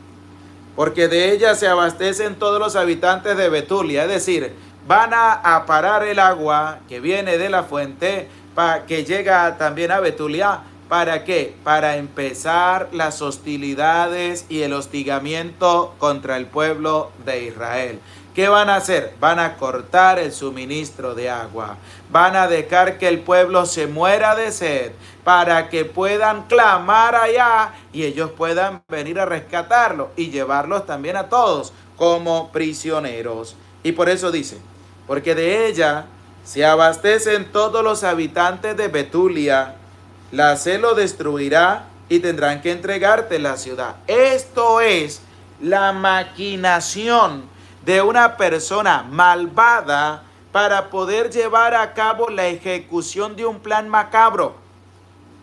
Porque de ella se abastecen todos los habitantes de Betulia. Es decir, van a parar el agua que viene de la fuente que llega también a Betulia. ¿Para qué? Para empezar las hostilidades y el hostigamiento contra el pueblo de Israel. ¿Qué van a hacer? Van a cortar el suministro de agua. Van a dejar que el pueblo se muera de sed para que puedan clamar allá y ellos puedan venir a rescatarlo y llevarlos también a todos como prisioneros. Y por eso dice, porque de ella se abastecen todos los habitantes de Betulia. La celo destruirá y tendrán que entregarte la ciudad. Esto es la maquinación de una persona malvada para poder llevar a cabo la ejecución de un plan macabro.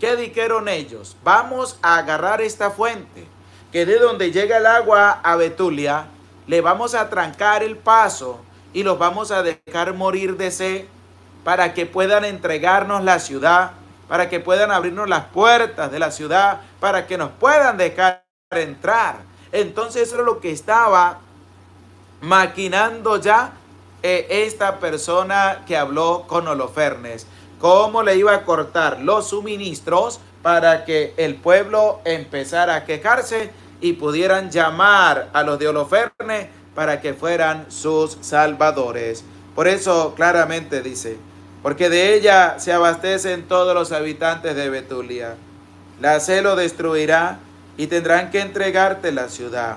¿Qué dijeron ellos? Vamos a agarrar esta fuente, que de donde llega el agua a Betulia, le vamos a trancar el paso y los vamos a dejar morir de sed para que puedan entregarnos la ciudad, para que puedan abrirnos las puertas de la ciudad, para que nos puedan dejar entrar. Entonces eso es lo que estaba maquinando ya esta persona que habló con Holofernes. Cómo le iba a cortar los suministros para que el pueblo empezara a quejarse y pudieran llamar a los de Holofernes para que fueran sus salvadores. Por eso claramente dice, porque de ella se abastecen todos los habitantes de Betulia. La celo destruirá y tendrán que entregarte la ciudad.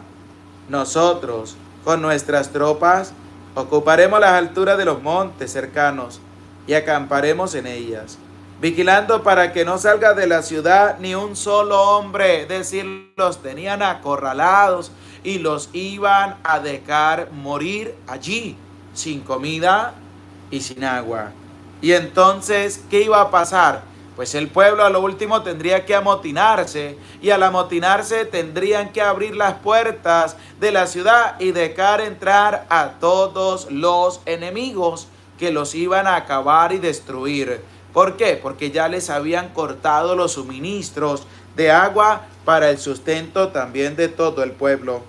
Nosotros, con nuestras tropas, ocuparemos las alturas de los montes cercanos y acamparemos en ellas, vigilando para que no salga de la ciudad ni un solo hombre. Es decir, los tenían acorralados y los iban a dejar morir allí, sin comida y sin agua. Y entonces, ¿qué iba a pasar? Pues el pueblo a lo último tendría que amotinarse, y al amotinarse tendrían que abrir las puertas de la ciudad y dejar entrar a todos los enemigos que los iban a acabar y destruir. ¿Por qué? Porque ya les habían cortado los suministros de agua para el sustento también de todo el pueblo.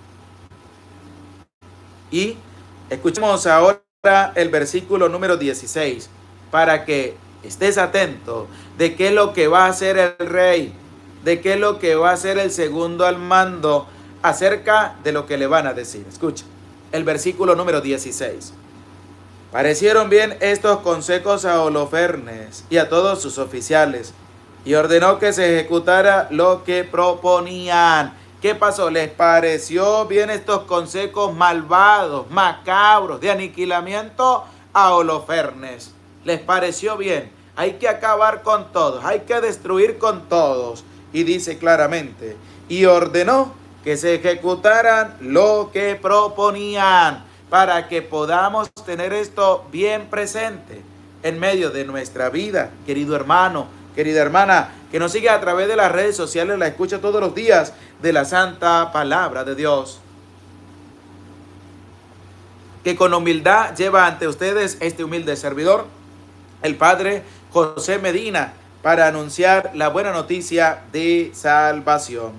Y escuchemos ahora el versículo número 16. Para que estés atento de qué es lo que va a hacer el rey, de qué es lo que va a hacer el segundo al mando acerca de lo que le van a decir. Escucha, el versículo número 16. Parecieron bien estos consejos a Holofernes y a todos sus oficiales, y ordenó que se ejecutara lo que proponían. ¿Qué pasó? Les pareció bien estos consejos malvados, macabros, de aniquilamiento a Holofernes. Les pareció bien. Hay que acabar con todos, hay que destruir con todos. Y dice claramente, y ordenó que se ejecutaran lo que proponían, para que podamos tener esto bien presente en medio de nuestra vida, querido hermano, querida hermana, que nos sigue a través de las redes sociales, la escucha todos los días de la santa palabra de Dios. Que con humildad lleva ante ustedes este humilde servidor, el Padre José Medina, para anunciar la buena noticia de salvación.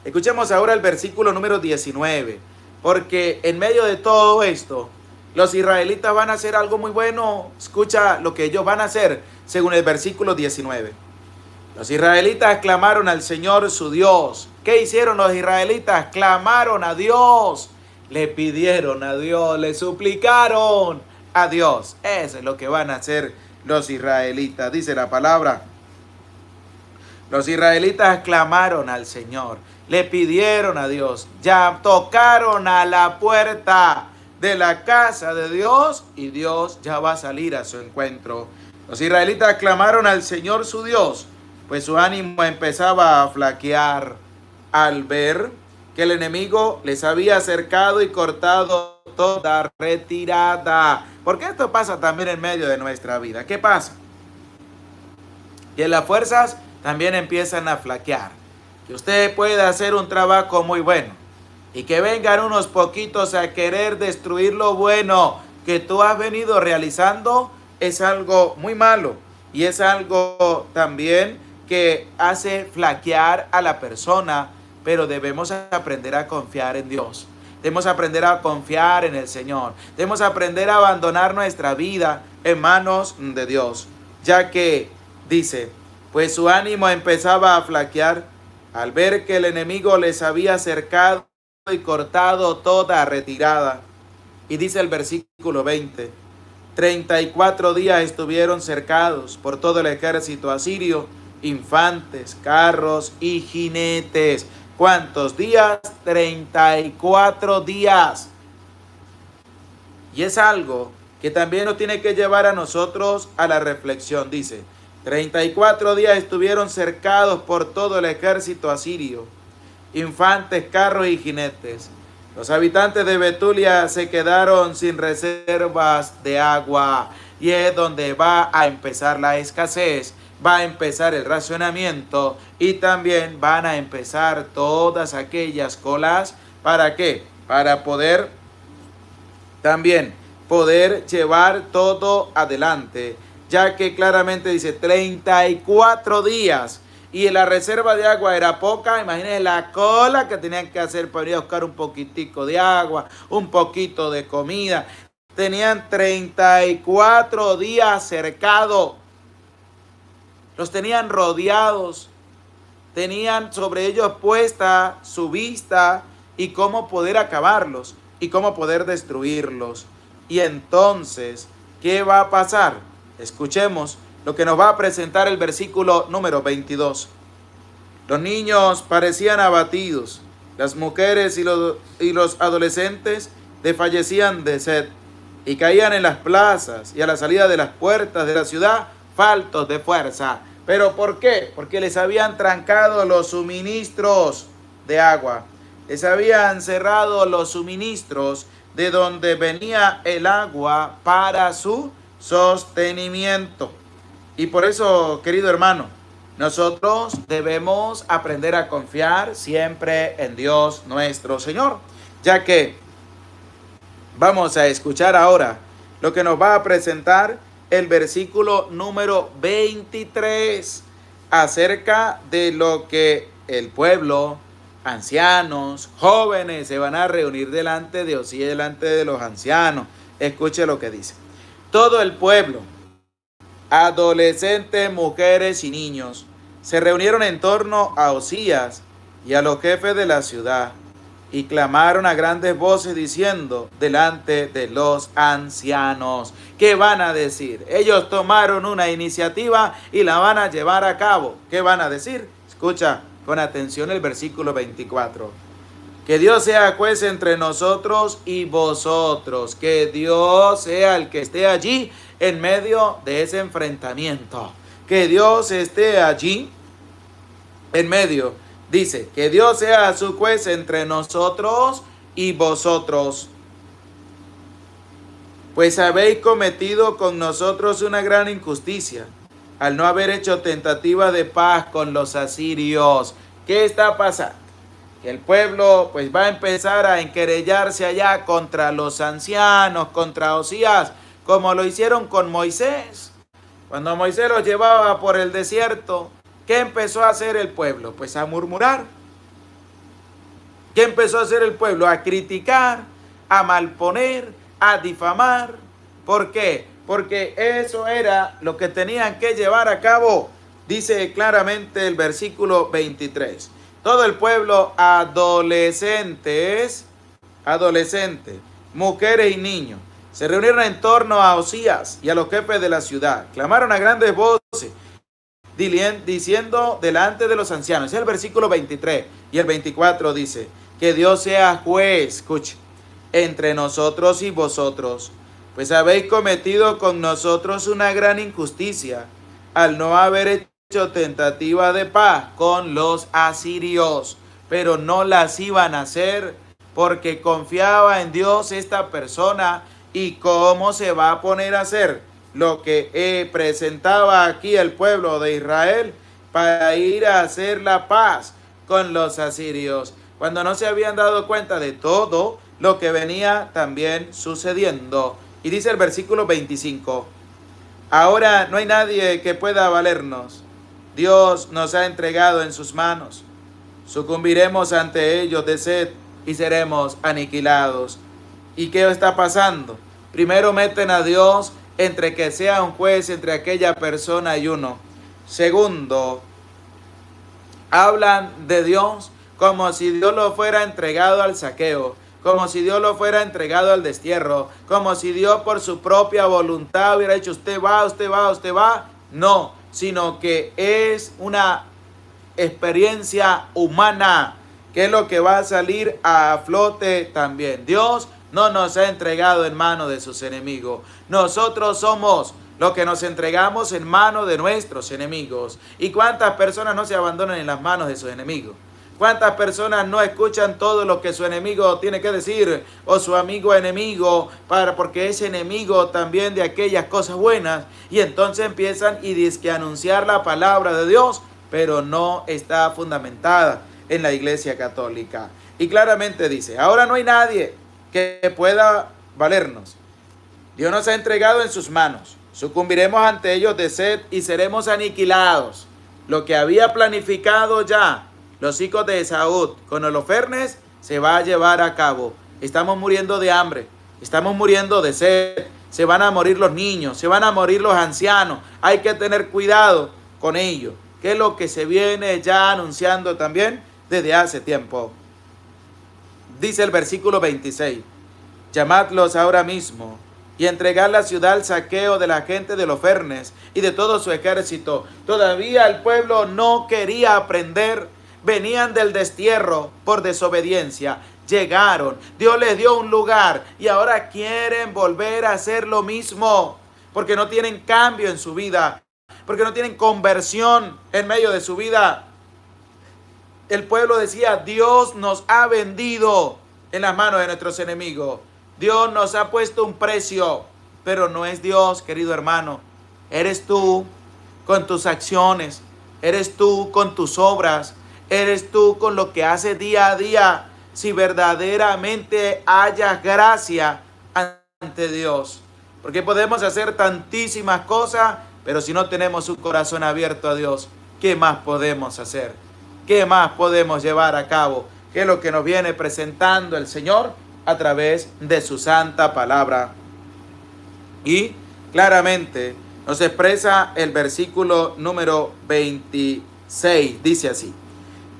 Escuchemos ahora el versículo número 19, porque en medio de todo esto, los israelitas van a hacer algo muy bueno. Escucha lo que ellos van a hacer según el versículo 19. Los israelitas clamaron al Señor su Dios. ¿Qué hicieron los israelitas? Clamaron a Dios, le pidieron a Dios, le suplicaron a Dios. Eso es lo que van a hacer los israelitas, dice la palabra. Los israelitas clamaron al Señor, le pidieron a Dios, ya tocaron a la puerta de la casa de Dios y Dios ya va a salir a su encuentro. Los israelitas clamaron al Señor su Dios, pues su ánimo empezaba a flaquear al ver que el enemigo les había acercado y cortado toda retirada. Porque esto pasa también en medio de nuestra vida. ¿Qué pasa? Que las fuerzas también empiezan a flaquear. Que usted pueda hacer un trabajo muy bueno y que vengan unos poquitos a querer destruir lo bueno que tú has venido realizando, es algo muy malo y es algo también que hace flaquear a la persona, pero debemos aprender a confiar en Dios. Debemos aprender a confiar en el Señor. Debemos aprender a abandonar nuestra vida en manos de Dios, ya que dice, pues su ánimo empezaba a flaquear al ver que el enemigo les había acercado y cortado toda retirada. Y dice el versículo 20, 34 días estuvieron cercados por todo el ejército asirio, infantes, carros y jinetes. ¿Cuántos días? 34 días. Y es algo que también nos tiene que llevar a nosotros a la reflexión. Dice, 34 días estuvieron cercados por todo el ejército asirio, infantes, carros y jinetes. Los habitantes de Betulia se quedaron sin reservas de agua. Y es donde va a empezar la escasez, va a empezar el racionamiento y también van a empezar todas aquellas colas. ¿Para qué? Para poder también llevar todo adelante, ya que claramente dice 34 días y la reserva de agua era poca. Imagínense la cola que tenían que hacer para ir a buscar un poquitico de agua, un poquito de comida. Tenían 34 días cercados. Los tenían rodeados. Tenían sobre ellos puesta su vista y cómo poder acabarlos y cómo poder destruirlos. Y entonces, ¿qué va a pasar? Escuchemos lo que nos va a presentar el versículo número 22. Los niños parecían abatidos, las mujeres y los adolescentes desfallecían de sed y caían en las plazas y a la salida de las puertas de la ciudad faltos de fuerza. ¿Pero por qué? Porque les habían trancado los suministros de agua, les habían cerrado los suministros de donde venía el agua para su sostenimiento. Y por eso, querido hermano, nosotros debemos aprender a confiar siempre en Dios nuestro Señor, ya que vamos a escuchar ahora lo que nos va a presentar el versículo número 23 acerca de lo que el pueblo, ancianos, jóvenes se van a reunir delante de Dios y delante de los ancianos. Escuche lo que dice. Todo el pueblo, adolescentes, mujeres y niños, se reunieron en torno a Osías y a los jefes de la ciudad y clamaron a grandes voces diciendo delante de los ancianos. ¿Qué van a decir? Ellos tomaron una iniciativa y la van a llevar a cabo. ¿Qué van a decir? Escucha con atención el versículo 24. Que Dios sea juez entre nosotros y vosotros. Que Dios sea el que esté allí en medio de ese enfrentamiento. Que Dios esté allí en medio. Dice, que Dios sea su juez entre nosotros y vosotros. Pues habéis cometido con nosotros una gran injusticia al no haber hecho tentativa de paz con los asirios. ¿Qué está pasando? Que el pueblo pues va a empezar a enquerellarse allá contra los ancianos, contra Osías, como lo hicieron con Moisés. Cuando Moisés los llevaba por el desierto, ¿qué empezó a hacer el pueblo? Pues a murmurar. ¿Qué empezó a hacer el pueblo? A criticar, a malponer, a difamar. ¿Por qué? Porque eso era lo que tenían que llevar a cabo. Dice claramente el versículo 23. Todo el pueblo, adolescentes, mujeres y niños, se reunieron en torno a Osías y a los jefes de la ciudad. Clamaron a grandes voces, diciendo delante de los ancianos. Es el versículo 23 y el 24 dice, que Dios sea juez, escuche, entre nosotros y vosotros, pues habéis cometido con nosotros una gran injusticia al no haber hecho tentativa de paz con los asirios, pero no las iban a hacer porque confiaba en Dios esta persona. ¿Y cómo se va a poner a hacer lo que presentaba aquí el pueblo de Israel para ir a hacer la paz con los asirios, cuando no se habían dado cuenta de todo lo que venía también sucediendo? Y dice el versículo 25, ahora no hay nadie que pueda valernos. Dios nos ha entregado en sus manos. Sucumbiremos ante ellos de sed y seremos aniquilados. ¿Y qué está pasando? Primero meten a Dios entre que sea un juez entre aquella persona y uno. Segundo, hablan de Dios como si Dios lo fuera entregado al saqueo, como si Dios lo fuera entregado al destierro, como si Dios por su propia voluntad hubiera dicho usted va, usted va, usted va. No, sino que es una experiencia humana, que es lo que va a salir a flote también. Dios no nos ha entregado en manos de sus enemigos. Nosotros somos los que nos entregamos en manos de nuestros enemigos. ¿Y cuántas personas no se abandonan en las manos de sus enemigos? ¿Cuántas personas no escuchan todo lo que su enemigo tiene que decir o su amigo enemigo porque es enemigo también de aquellas cosas buenas? Y entonces empiezan y dizque a anunciar la palabra de Dios, pero no está fundamentada en la Iglesia Católica. Y claramente dice, ahora no hay nadie que pueda valernos. Dios nos ha entregado en sus manos. Sucumbiremos ante ellos de sed y seremos aniquilados. Lo que había planificado ya los hijos de Esaú con Holofernes se va a llevar a cabo. Estamos muriendo de hambre, estamos muriendo de sed, se van a morir los niños, se van a morir los ancianos. Hay que tener cuidado con ello, que es lo que se viene ya anunciando también desde hace tiempo. Dice el versículo 26, llamadlos ahora mismo y entregad la ciudad al saqueo de la gente de Holofernes y de todo su ejército. Todavía el pueblo no quería aprender. Venían del destierro por desobediencia, llegaron, Dios les dio un lugar y ahora quieren volver a hacer lo mismo, porque no tienen cambio en su vida, porque no tienen conversión en medio de su vida. El pueblo decía, Dios nos ha vendido en las manos de nuestros enemigos, Dios nos ha puesto un precio, pero no es Dios, querido hermano, eres tú con tus acciones, eres tú con tus obras, eres tú con lo que haces día a día, si verdaderamente haya gracia ante Dios. Porque podemos hacer tantísimas cosas, pero si no tenemos un corazón abierto a Dios, ¿qué más podemos hacer? ¿Qué más podemos llevar a cabo? ¿Qué es lo que nos viene presentando el Señor a través de su santa palabra? Y claramente nos expresa el versículo número 26, dice así.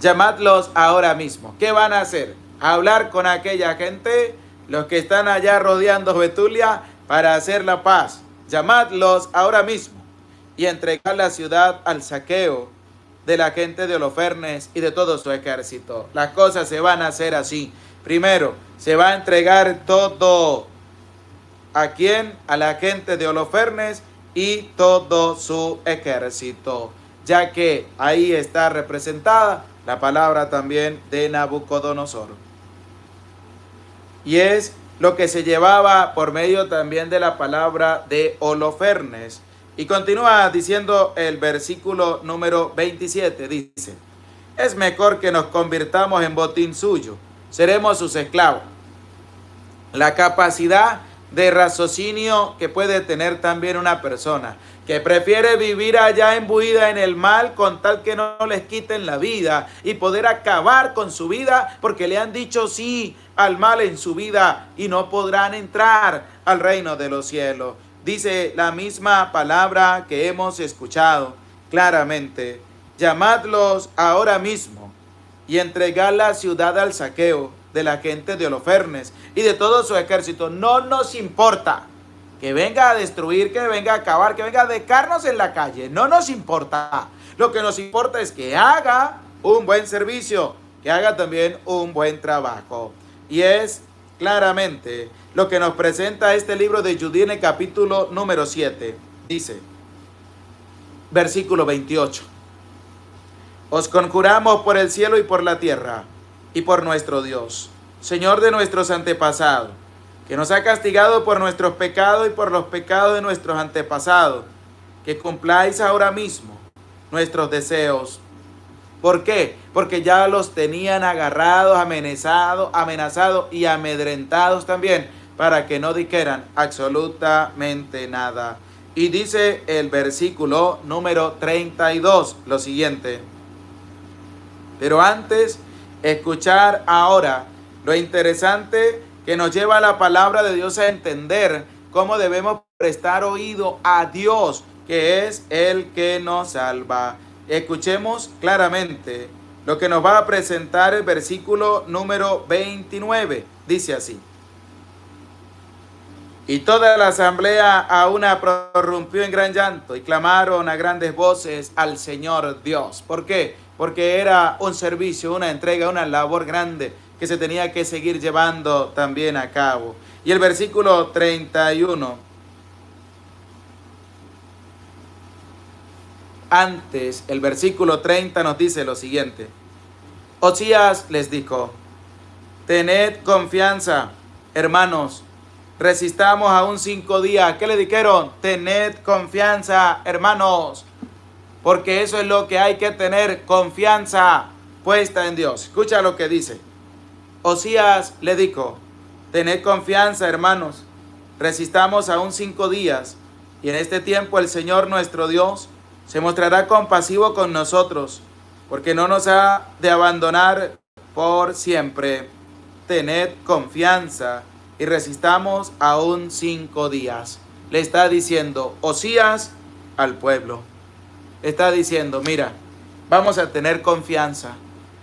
Llamadlos ahora mismo. ¿Qué van a hacer? a hablar con aquella gente, los que están allá rodeando Betulia, para hacer la paz. Llamadlos ahora mismo y entregad la ciudad al saqueo de la gente de Holofernes y de todo su ejército. Las cosas se van a hacer así. Primero, se va a entregar todo. ¿A quién? A la gente de Holofernes y todo su ejército, ya que ahí está representada la palabra también de Nabucodonosor. Y es lo que se llevaba por medio también de la palabra de Holofernes. Y continúa diciendo el versículo número 27, dice: es mejor que nos convirtamos en botín suyo, seremos sus esclavos. La capacidad de raciocinio que puede tener también una persona que prefiere vivir allá imbuida en el mal con tal que no les quiten la vida y poder acabar con su vida porque le han dicho sí al mal en su vida y no podrán entrar al reino de los cielos. Dice la misma palabra que hemos escuchado claramente: llamadlos ahora mismo y entregad la ciudad al saqueo de la gente de Holofernes y de todo su ejército. No nos importa que venga a destruir, que venga a acabar, que venga a dejarnos en la calle. No nos importa. Lo que nos importa es que haga un buen servicio, que haga también un buen trabajo. Y es claramente lo que nos presenta este libro de Judía en el capítulo número 7. Dice, versículo 28. Os conjuramos por el cielo y por la tierra y por nuestro Dios, Señor de nuestros antepasados, que nos ha castigado por nuestros pecados y por los pecados de nuestros antepasados, que cumpláis ahora mismo nuestros deseos. ¿Por qué? Porque ya los tenían agarrados, amenazados y amedrentados también, para que no dijeran absolutamente nada. Y dice el versículo número 32 lo siguiente: pero antes, escuchar ahora lo interesante que nos lleva la palabra de Dios a entender cómo debemos prestar oído a Dios, que es el que nos salva. Escuchemos claramente lo que nos va a presentar el versículo número 29. Dice así: y toda la asamblea a una prorrumpió en gran llanto y clamaron a grandes voces al Señor Dios. ¿Por qué? Porque era un servicio, una entrega, una labor grande que se tenía que seguir llevando también a cabo. Y el versículo 31. Antes, el versículo 30 nos dice lo siguiente: Osías les dijo: tened confianza, hermanos, resistamos aún 5 días. ¿Qué le dijeron? Tened confianza, hermanos, porque eso es lo que hay que tener, confianza puesta en Dios. Escucha lo que dice. Osías le dijo: tened confianza, hermanos, resistamos aún 5 días, y en este tiempo el Señor nuestro Dios se mostrará compasivo con nosotros, porque no nos ha de abandonar por siempre. Tened confianza y resistamos aún 5 días. Le está diciendo Osías al pueblo. Está diciendo: mira, vamos a tener confianza.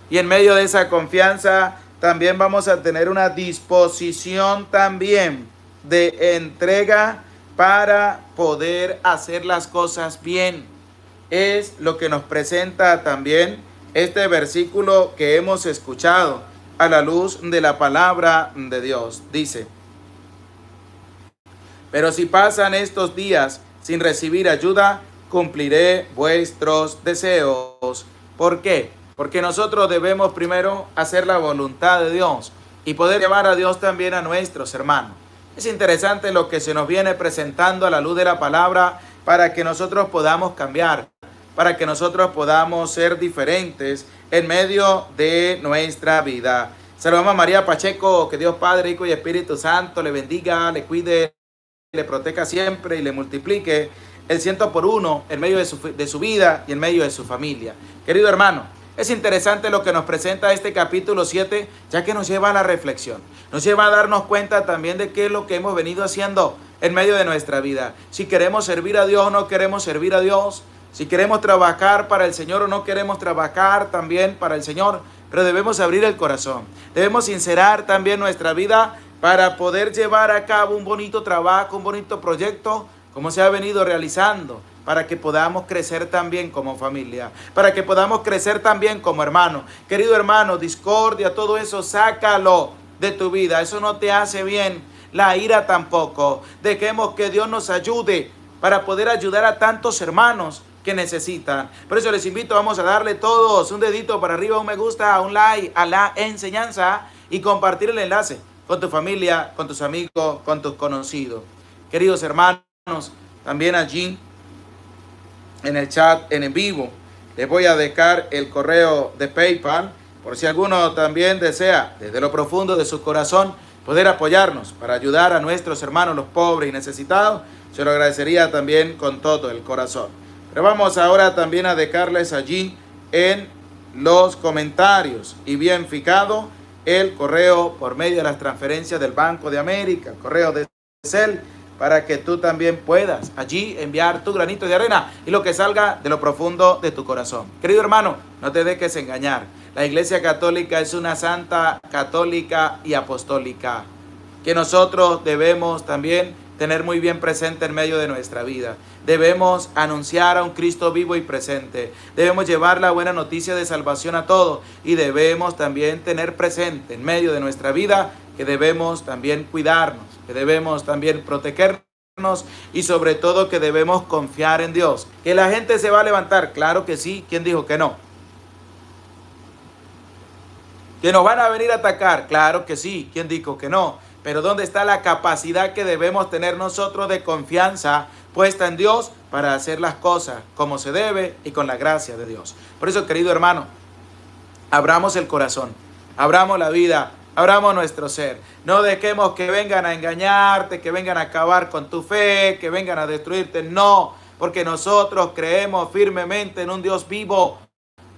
Y en medio de esa confianza también vamos a tener una disposición también de entrega para poder hacer las cosas bien. Es lo que nos presenta también este versículo que hemos escuchado a la luz de la palabra de Dios. Dice: pero si pasan estos días sin recibir ayuda, cumpliré vuestros deseos. ¿Por qué? Porque nosotros debemos primero hacer la voluntad de Dios y poder llevar a Dios también a nuestros hermanos. Es interesante lo que se nos viene presentando a la luz de la palabra para que nosotros podamos cambiar, para que nosotros podamos ser diferentes en medio de nuestra vida. Saludamos a María Pacheco, que Dios Padre, Hijo y Espíritu Santo le bendiga, le cuide, le proteja siempre y le multiplique el 100 por 1 en medio de su vida y en medio de su familia. Querido hermano, es interesante lo que nos presenta este capítulo 7, ya que nos lleva a la reflexión. Nos lleva a darnos cuenta también de qué es lo que hemos venido haciendo en medio de nuestra vida. Si queremos servir a Dios o no queremos servir a Dios. Si queremos trabajar para el Señor o no queremos trabajar también para el Señor. pero debemos abrir el corazón. Debemos sincerar también nuestra vida para poder llevar a cabo un bonito trabajo, un bonito proyecto, como se ha venido realizando, para que podamos crecer también como familia, para que podamos crecer también como hermanos. Querido hermano, discordia, todo eso, sácalo de tu vida. Eso no te hace bien. La ira tampoco. Dejemos que Dios nos ayude para poder ayudar a tantos hermanos que necesitan. Por eso les invito, vamos a darle todos un dedito para arriba, un me gusta, un like a la enseñanza y compartir el enlace con tu familia, con tus amigos, con tus conocidos. Queridos hermanos, también allí en el chat en vivo les voy a dejar el correo de PayPal por si alguno también desea desde lo profundo de su corazón poder apoyarnos para ayudar a nuestros hermanos los pobres y necesitados. Se lo agradecería también con todo el corazón. Pero vamos ahora también a dejarles allí en los comentarios y bien fijado el correo por medio de las transferencias del Banco de América, correo de CEL, para que tú también puedas allí enviar tu granito de arena y lo que salga de lo profundo de tu corazón. Querido hermano, no te dejes engañar. La Iglesia Católica es una santa, católica y apostólica que nosotros debemos también tener muy bien presente en medio de nuestra vida. Debemos anunciar a un Cristo vivo y presente. Debemos llevar la buena noticia de salvación a todos y debemos también tener presente en medio de nuestra vida que debemos también cuidarnos, que debemos también protegernos y sobre todo que debemos confiar en Dios. ¿Que la gente se va a levantar? Claro que sí. ¿Quién dijo que no? ¿Que nos van a venir a atacar? Claro que sí. ¿Quién dijo que no? Pero ¿dónde está la capacidad que debemos tener nosotros de confianza puesta en Dios para hacer las cosas como se debe y con la gracia de Dios? Por eso, querido hermano, abramos el corazón, abramos la vida, abramos nuestro ser. No dejemos que vengan a engañarte, que vengan a acabar con tu fe, que vengan a destruirte. No, porque nosotros creemos firmemente en un Dios vivo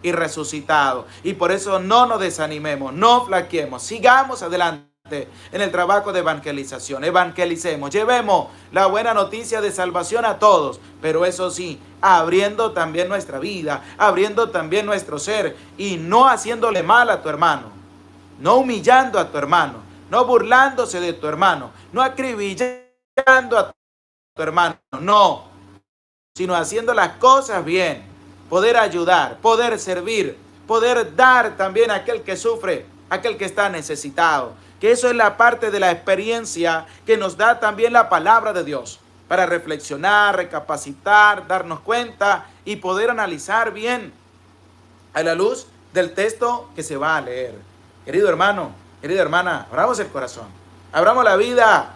y resucitado. Y por eso no nos desanimemos, no flaqueemos, sigamos adelante en el trabajo de evangelización. Evangelicemos, llevemos la buena noticia de salvación a todos, pero eso sí, abriendo también nuestra vida, abriendo también nuestro ser y no haciéndole mal a tu hermano, no humillando a tu hermano, no burlándose de tu hermano, no acribillando a tu hermano, no, sino haciendo las cosas bien, poder ayudar, poder servir, poder dar también a aquel que sufre, a aquel que está necesitado. Que eso es la parte de la experiencia que nos da también la palabra de Dios para reflexionar, recapacitar, darnos cuenta y poder analizar bien a la luz del texto que se va a leer. Querido hermano, querida hermana, abramos el corazón, abramos la vida,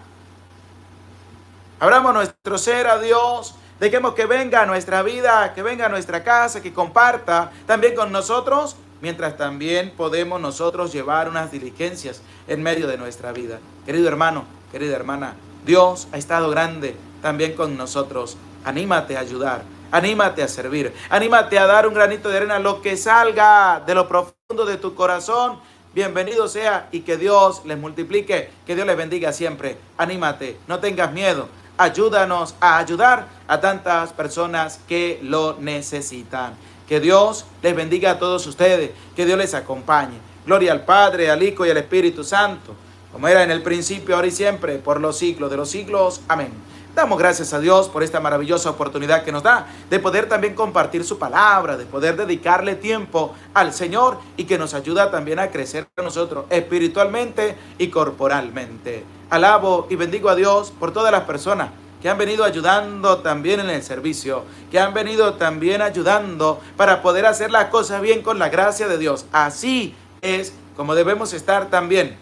abramos nuestro ser a Dios, dejemos que venga a nuestra vida, que venga a nuestra casa, que comparta también con nosotros, mientras también podemos nosotros llevar unas diligencias en medio de nuestra vida. Querido hermano, querida hermana, Dios ha estado grande también con nosotros. Anímate a ayudar, anímate a servir, anímate a dar un granito de arena, lo que salga de lo profundo de tu corazón. Bienvenido sea y que Dios les multiplique, que Dios les bendiga siempre. Anímate, no tengas miedo. Ayúdanos a ayudar a tantas personas que lo necesitan. Que Dios les bendiga a todos ustedes, que Dios les acompañe. Gloria al Padre, al Hijo y al Espíritu Santo, como era en el principio, ahora y siempre, por los siglos de los siglos. Amén. Damos gracias a Dios por esta maravillosa oportunidad que nos da de poder también compartir su palabra, de poder dedicarle tiempo al Señor y que nos ayuda también a crecer nosotros espiritualmente y corporalmente. Alabo y bendigo a Dios por todas las personas que han venido ayudando también en el servicio, que han venido también ayudando para poder hacer las cosas bien con la gracia de Dios. Así es como debemos estar también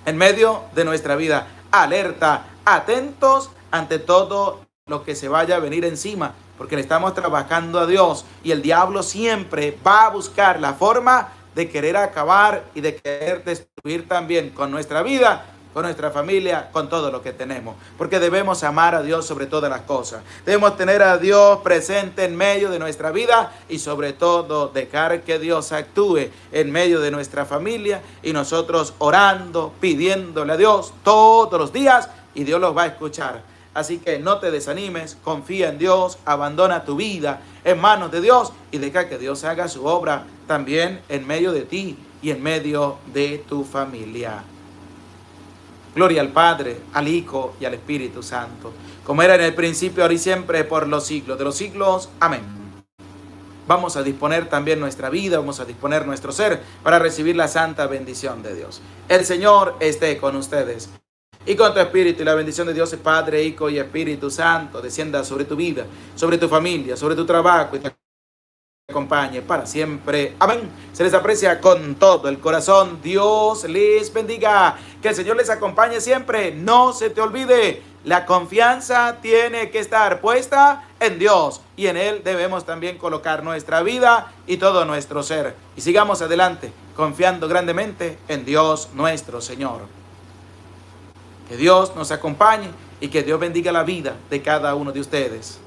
en medio de nuestra vida, alerta, atentos ante todo lo que se vaya a venir encima, porque le estamos trabajando a Dios y el diablo siempre va a buscar la forma de querer acabar y de querer destruir también con nuestra vida, con nuestra familia, con todo lo que tenemos, porque debemos amar a Dios sobre todas las cosas. Debemos tener a Dios presente en medio de nuestra vida y sobre todo dejar que Dios actúe en medio de nuestra familia y nosotros orando, pidiéndole a Dios todos los días y Dios los va a escuchar. Así que no te desanimes, confía en Dios, abandona tu vida en manos de Dios y deja que Dios haga su obra también en medio de ti y en medio de tu familia. Gloria al Padre, al Hijo y al Espíritu Santo, como era en el principio, ahora y siempre, por los siglos de los siglos. Amén. Vamos a disponer también nuestra vida, vamos a disponer nuestro ser para recibir la santa bendición de Dios. El Señor esté con ustedes y con tu espíritu, y la bendición de Dios, el Padre, Hijo y Espíritu Santo, descienda sobre tu vida, sobre tu familia, sobre tu trabajo y te acompañe para siempre. Amén. Se les aprecia con todo el corazón. Dios les bendiga. Que el Señor les acompañe siempre. No se te olvide, la confianza tiene que estar puesta en Dios, y en Él debemos también colocar nuestra vida y todo nuestro ser. Y sigamos adelante, confiando grandemente en Dios nuestro Señor. Que Dios nos acompañe y que Dios bendiga la vida de cada uno de ustedes.